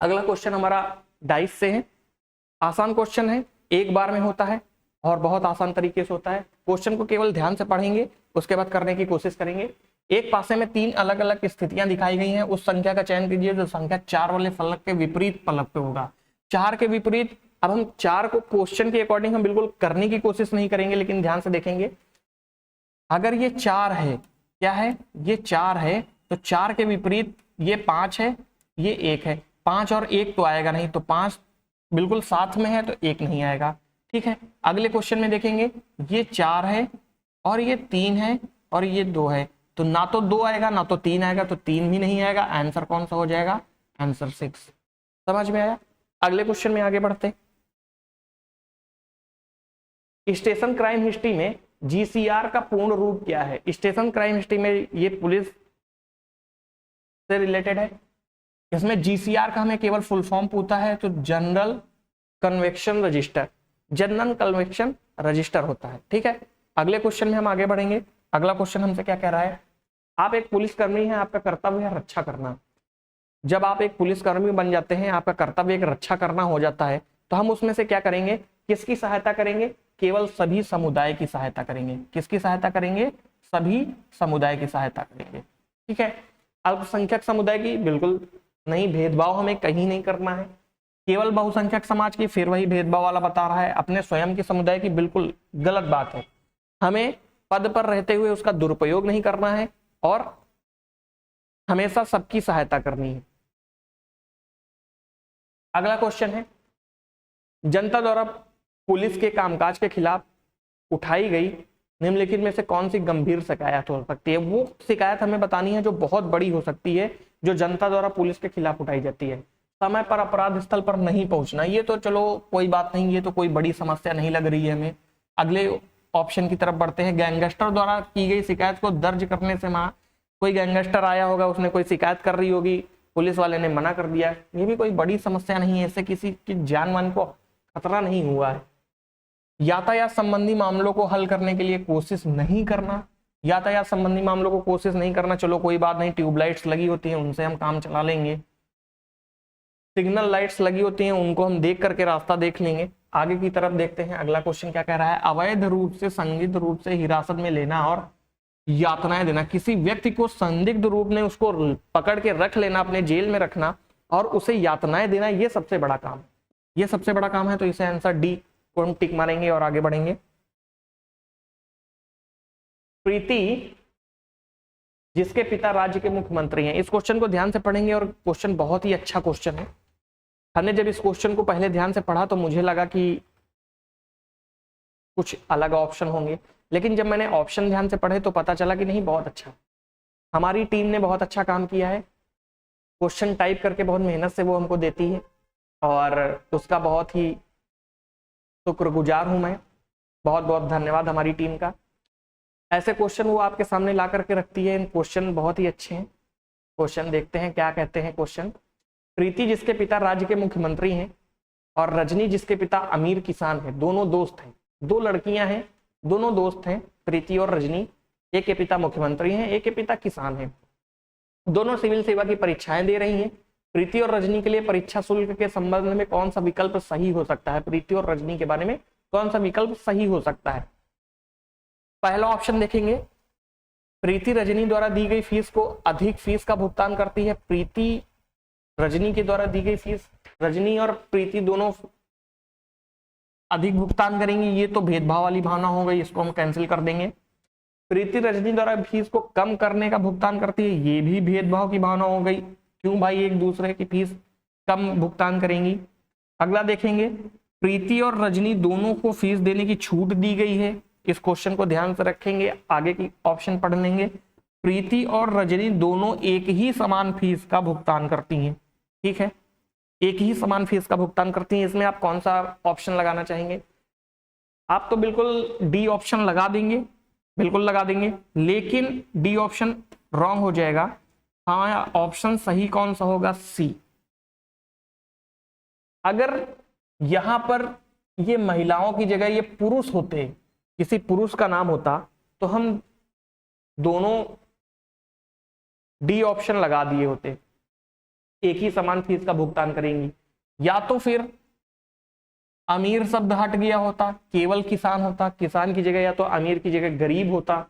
अगला क्वेश्चन हमारा डाइस से है। आसान क्वेश्चन है, एक बार में होता है और बहुत आसान तरीके से होता है। क्वेश्चन को केवल ध्यान से पढ़ेंगे, उसके बाद करने की कोशिश करेंगे। एक पासे में 3 अलग अलग स्थितियां दिखाई गई हैं, उस संख्या का चयन कीजिए जो संख्या 4 वाले फलक के विपरीत फलक पे होगा। 4 के विपरीत, अब हम 4 को क्वेश्चन के अकॉर्डिंग हम बिल्कुल करने की कोशिश नहीं करेंगे, लेकिन ध्यान से देखेंगे। अगर ये 4 है, क्या है? ये 4 है, तो 4 के विपरीत ये 5 है, ये 1 है। 5 और 1 तो आएगा नहीं, तो 5 बिल्कुल साथ में है, तो 1 नहीं आएगा। ठीक है, अगले क्वेश्चन में देखेंगे, ये 4 है और ये 3 है और ये 2 है, तो ना तो 2 आएगा ना तो 3 आएगा, तो 3 भी नहीं आएगा। आंसर कौन सा हो जाएगा? आंसर 6। समझ में आया? अगले क्वेश्चन में आगे बढ़ते। स्टेशन क्राइम हिस्ट्री में जीसीआर का पूर्ण रूप क्या है? स्टेशन क्राइम हिस्ट्री में ये पुलिस से रिलेटेड है। इसमें जीसीआर का हमें केवल फुल फॉर्म पूछा है, तो general convection register, general convection register होता है। ठीक है, अगले क्वेश्चन में हम आगे बढ़ेंगे। अगला क्वेश्चन हमसे क्या कह रहा है? आप एक पुलिसकर्मी हैं, आपका कर्तव्य है रक्षा करना। जब आप एक पुलिसकर्मी बन जाते हैं, आपका कर्तव्य एक रक्षा करना हो जाता है, तो हम उसमें से क्या करेंगे? किसकी सहायता करेंगे? केवल सभी समुदाय की सहायता करेंगे। किसकी सहायता करेंगे? सभी समुदाय की सहायता करेंगे। ठीक है, अल्पसंख्यक समुदाय की बिल्कुल नहीं, भेदभाव हमें कहीं नहीं करना है। केवल बहुसंख्यक समाज की, फिर वही भेदभाव वाला बता रहा है। अपने स्वयं के समुदाय की बिल्कुल गलत बात है। हमें पद पर रहते हुए उसका दुरुपयोग नहीं करना है और हमेशा सबकी सहायता करनी है। अगला क्वेश्चन है, जनता द्वारा पुलिस के कामकाज के खिलाफ उठाई गई निम्नलिखित में से कौन सी गंभीर शिकायत हो सकती है? वो शिकायत हमें बतानी है जो बहुत बड़ी हो सकती है, जो जनता द्वारा पुलिस के खिलाफ उठाई जाती है। समय पर अपराध स्थल पर नहीं पहुंचना, ये तो चलो कोई बात नहीं, ये तो कोई बड़ी समस्या नहीं लग रही है हमें। अगले ऑप्शन की तरफ बढ़ते हैं। गैंगस्टर द्वारा की गई शिकायत को दर्ज करने से मना, कोई गैंगस्टर आया होगा, उसने कोई शिकायत कर रही होगी, पुलिस वाले ने मना कर दिया, ये भी कोई बड़ी समस्या नहीं है, इससे किसी की जान मान को खतरा नहीं हुआ है। यातायात संबंधी मामलों को हल करने के लिए कोशिश नहीं करना, यातायात संबंधी मामलों को कोशिश नहीं करना, चलो कोई बात नहीं, ट्यूबलाइट्स लगी होती हैं उनसे हम काम चला लेंगे, सिग्नल लाइट्स लगी होती हैं उनको हम देख करके रास्ता देख लेंगे। आगे की तरफ देखते हैं अगला क्वेश्चन क्या कह रहा है। अवैध रूप से संदिग्ध रूप से हिरासत में लेना और यातनाएं देना, किसी व्यक्ति को संदिग्ध रूप में उसको पकड़ के रख लेना, अपने जेल में रखना और उसे यातनाएं देना, ये सबसे बड़ा काम, ये सबसे बड़ा काम है। तो इसे आंसर डी को हम टिक मारेंगे और आगे बढ़ेंगे। प्रीति जिसके पिता राज्य के मुख्यमंत्री हैं, इस क्वेश्चन को ध्यान से पढ़ेंगे और क्वेश्चन बहुत ही अच्छा क्वेश्चन है। हमने जब इस क्वेश्चन को पहले ध्यान से पढ़ा तो मुझे लगा कि कुछ अलग ऑप्शन होंगे, लेकिन जब मैंने ऑप्शन ध्यान से पढ़े तो पता चला कि नहीं, बहुत अच्छा, हमारी टीम ने बहुत अच्छा काम किया है। क्वेश्चन टाइप करके बहुत मेहनत से वो हमको देती है और उसका बहुत ही शुक्रगुजार हूं मैं, बहुत बहुत धन्यवाद हमारी टीम का। ऐसे क्वेश्चन वो आपके सामने ला करके रखती है, इन क्वेश्चन बहुत ही अच्छे हैं। क्वेश्चन देखते हैं क्या कहते हैं क्वेश्चन। प्रीति जिसके पिता राज्य के मुख्यमंत्री हैं और रजनी जिसके पिता अमीर किसान हैं, दोनों दोस्त हैं, दो लड़कियां हैं, दोनों दोस्त हैं, प्रीति और रजनी, एक के पिता मुख्यमंत्री हैं, एक के पिता किसान हैं, दोनों सिविल सेवा की परीक्षाएं दे रही हैं। प्रीति और रजनी के लिए परीक्षा शुल्क के संबंध में कौन सा विकल्प सही हो सकता है? प्रीति और रजनी के बारे में कौन सा विकल्प सही हो सकता है? पहला ऑप्शन देखेंगे, प्रीति रजनी द्वारा दी गई फीस को अधिक फीस का भुगतान करती है। प्रीति रजनी के द्वारा दी गई फीस, रजनी और प्रीति दोनों अधिक भुगतान करेंगी, ये तो भेदभाव वाली भावना हो गई, इसको हम कैंसिल कर देंगे। प्रीति रजनी द्वारा फीस को कम करने का भुगतान करती है, ये भी भेदभाव की भावना हो गई, क्यों भाई एक दूसरे की फीस कम भुगतान करेंगी। अगला देखेंगे, प्रीति और रजनी दोनों को फीस देने की छूट दी गई है, इस क्वेश्चन को ध्यान से रखेंगे, आगे की ऑप्शन पढ़ लेंगे। प्रीति और रजनी दोनों एक ही समान फीस का भुगतान करती हैं, ठीक है, एक ही समान फीस का भुगतान करती हैं। इसमें आप कौन सा ऑप्शन लगाना चाहेंगे? आप तो बिल्कुल डी ऑप्शन लगा देंगे, बिल्कुल लगा देंगे, लेकिन डी ऑप्शन रॉन्ग हो जाएगा। हाँ, ऑप्शन सही कौन सा होगा? सी। अगर यहां पर ये महिलाओं की जगह ये पुरुष होते, किसी पुरुष का नाम होता, तो हम दोनों डी ऑप्शन लगा दिए होते, एक ही समान फीस का भुगतान करेंगी। या तो फिर अमीर शब्द हट गया होता, केवल किसान होता, किसान की जगह या तो अमीर की जगह गरीब होता,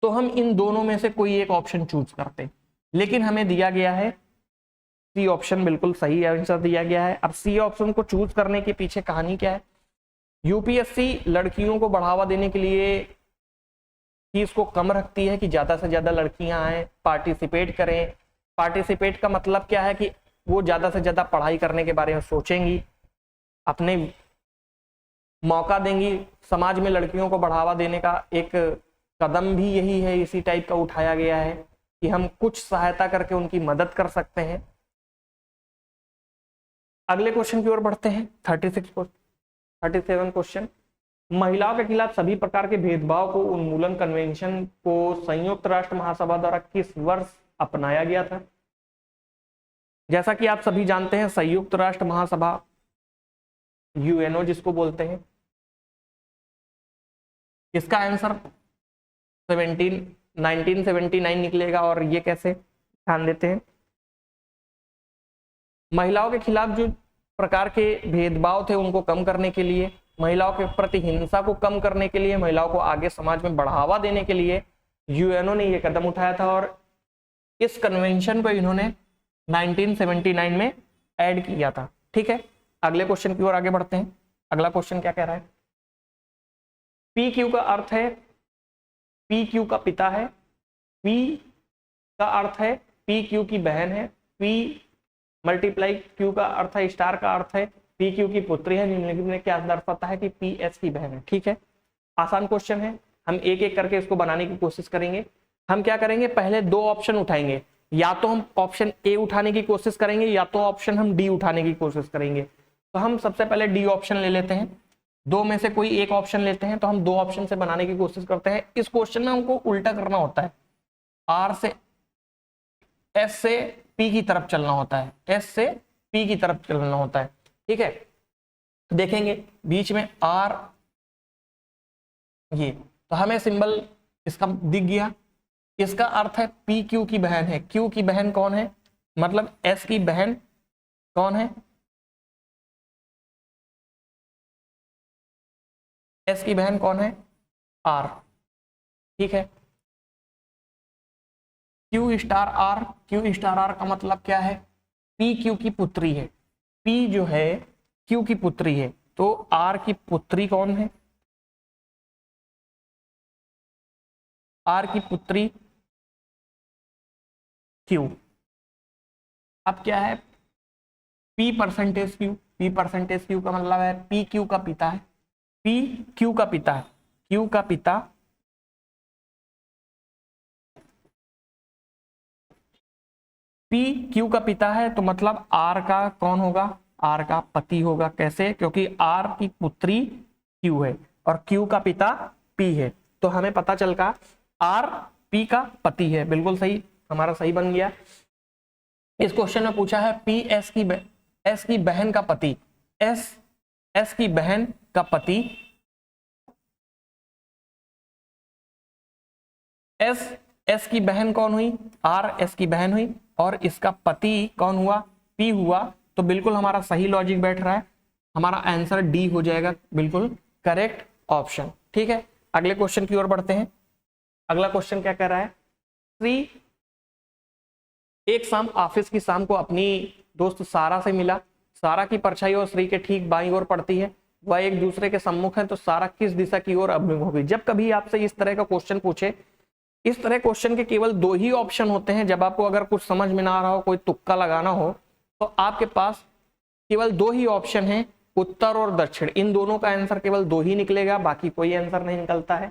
तो हम इन दोनों में से कोई एक ऑप्शन चूज करते, लेकिन हमें दिया गया है सी ऑप्शन, बिल्कुल सही आंसर दिया गया है। अब सी ऑप्शन को चूज करने के पीछे कहानी क्या है? यूपीएससी लड़कियों को बढ़ावा देने के लिए फीस को कम रखती है कि ज्यादा से ज्यादा लड़कियां आए, पार्टिसिपेट करें। पार्टिसिपेट का मतलब क्या है कि वो ज्यादा से ज्यादा पढ़ाई करने के बारे में सोचेंगी, अपने मौका देंगी। समाज में लड़कियों को बढ़ावा देने का एक कदम भी यही है, इसी टाइप का उठाया गया है कि हम कुछ सहायता करके उनकी मदद कर सकते हैं। अगले क्वेश्चन की ओर बढ़ते हैं, 37 क्वेश्चन। महिलाओं के खिलाफ सभी प्रकार के भेदभाव को उन्मूलन कन्वेंशन को संयुक्त राष्ट्र महासभा द्वारा किस वर्ष अपनाया गया था? जैसा कि आप सभी जानते हैं, संयुक्त राष्ट्र महासभा यूएनओ जिसको बोलते हैं, इसका आंसर 1979 निकलेगा। और ये कैसे, ध्यान देते हैं, महिलाओं के खिलाफ जो प्रकार के भेदभाव थे उनको कम करने के लिए महिलाओं के प्रति हिंसा को कम करने के लिए, महिलाओं को आगे समाज में बढ़ावा देने के लिए यूएनओ ने यह कदम उठाया था और इस कन्वेंशन को इन्होंने 1979 में ऐड किया था। ठीक है, अगले क्वेश्चन की ओर आगे बढ़ते हैं। अगला क्वेश्चन क्या कह रहा है? पी क्यू का अर्थ है पी क्यू का पिता है, पी का अर्थ है पी क्यू की बहन है, पी मल्टीप्लाई क्यू का अर्थ है स्टार का अर्थ है पी क्यू की पुत्री है, निम्नलिखित में क्या दर्शाता है कि पी एस की बहन है। ठीक है, आसान क्वेश्चन है, हम एक एक करके इसको बनाने की कोशिश करेंगे। हम क्या करेंगे, पहले दो ऑप्शन उठाएंगे, या तो हम ऑप्शन ए उठाने की कोशिश करेंगे या तो ऑप्शन हम डी उठाने की कोशिश करेंगे। तो हम सबसे पहले डी ऑप्शन ले लेते हैं, दो में से कोई एक ऑप्शन लेते हैं। तो हम दो ऑप्शन से बनाने की कोशिश करते हैं। इस क्वेश्चन में हमको उल्टा करना होता है, आर से एस से पी की तरफ चलना होता है, एस से पी की तरफ चलना होता है। ठीक है, देखेंगे बीच में आर, ये तो हमें सिंबल इसका दिख गया। इसका अर्थ है पी क्यू की बहन है। क्यू की बहन कौन है, मतलब एस की बहन कौन है, एस की बहन कौन है, आर। ठीक है, q star r, q star r का मतलब क्या है, पी क्यू की पुत्री है। पी जो है क्यू की पुत्री है, तो आर की पुत्री कौन है, आर की पुत्री क्यू। अब क्या है, P percentage Q, P percentage Q का मतलब है पी क्यू का पिता है, पी क्यू का पिता है, क्यू का पिता पी क्यू का पिता है, तो मतलब आर का कौन होगा, आर का पति होगा। कैसे, क्योंकि आर की पुत्री क्यू है और क्यू का पिता पी है, तो हमें पता चल का आर पी का पति है। बिल्कुल सही, हमारा सही बन गया। इस क्वेश्चन में पूछा है पी एस की बहन का पति, एस की बहन का पति, एस की बहन कौन हुई, आर एस की बहन हुई, और इसका पति कौन हुआ, पी हुआ। तो बिल्कुल हमारा सही लॉजिक बैठ रहा है, हमारा आंसर डी हो जाएगा, बिल्कुल करेक्ट ऑप्शन। ठीक है, अगले क्वेश्चन की ओर बढ़ते हैं। अगला क्वेश्चन क्या कह रहा है, श्री एक शाम ऑफिस की शाम को अपनी दोस्त सारा से मिला। सारा की परछाई और श्री के ठीक बाईं ओर पड़ती है, वह एक दूसरे के सम्मुख है, तो सारा किस दिशा की ओर अभिमुख होगी। जब कभी आपसे इस तरह का क्वेश्चन पूछे, इस तरह क्वेश्चन के केवल दो ही ऑप्शन होते हैं। जब आपको अगर कुछ समझ में ना आ रहा हो, कोई तुक्का लगाना हो, तो आपके पास केवल दो ही ऑप्शन है, उत्तर और दक्षिण। इन दोनों का आंसर केवल दो ही निकलेगा, बाकी कोई आंसर नहीं निकलता है।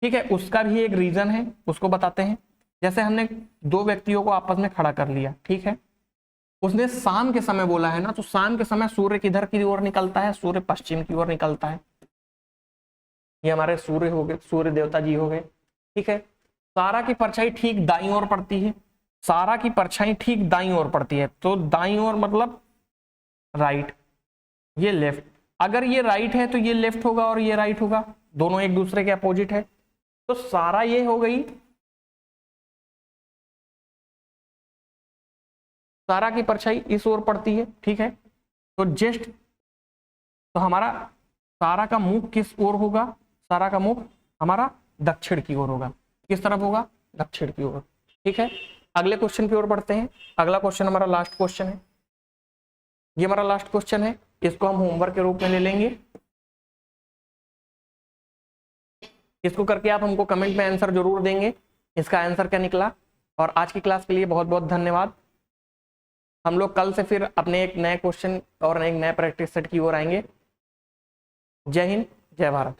ठीक है, उसका भी एक रीजन है, उसको बताते हैं। जैसे हमने दो व्यक्तियों को आपस में खड़ा कर लिया, ठीक है, उसने शाम के समय बोला है ना, तो शाम के समय सूर्य किधर की ओर निकलता है, सूर्य पश्चिम की ओर निकलता है। ये हमारे सूर्य हो गए, सूर्य देवता जी हो गए। ठीक है, सारा की परछाई ठीक दाईं ओर पड़ती है, सारा की परछाई ठीक दाईं ओर पड़ती है, तो दाईं ओर मतलब राइट, ये लेफ्ट। अगर ये राइट है तो ये लेफ्ट होगा और ये राइट होगा, दोनों एक दूसरे के अपोजिट है। तो सारा ये हो गई, सारा की परछाई इस ओर पड़ती है। ठीक है, तो जस्ट तो हमारा सारा का मुख किस ओर होगा, सारा का मुख हमारा दक्षिण की ओर होगा। किस तरफ होगा, दक्षिण की ओर। ठीक है, अगले क्वेश्चन की ओर बढ़ते हैं। अगला क्वेश्चन हमारा लास्ट क्वेश्चन है, ये हमारा लास्ट क्वेश्चन है, इसको हम होमवर्क के रूप में ले लेंगे। इसको करके आप हमको कमेंट में आंसर जरूर देंगे, इसका आंसर क्या निकला। और आज की क्लास के लिए बहुत बहुत धन्यवाद। हम लोग कल से फिर अपने एक नए क्वेश्चन और एक नए प्रैक्टिस सेट की ओर आएंगे। जय हिंद, जय भारत।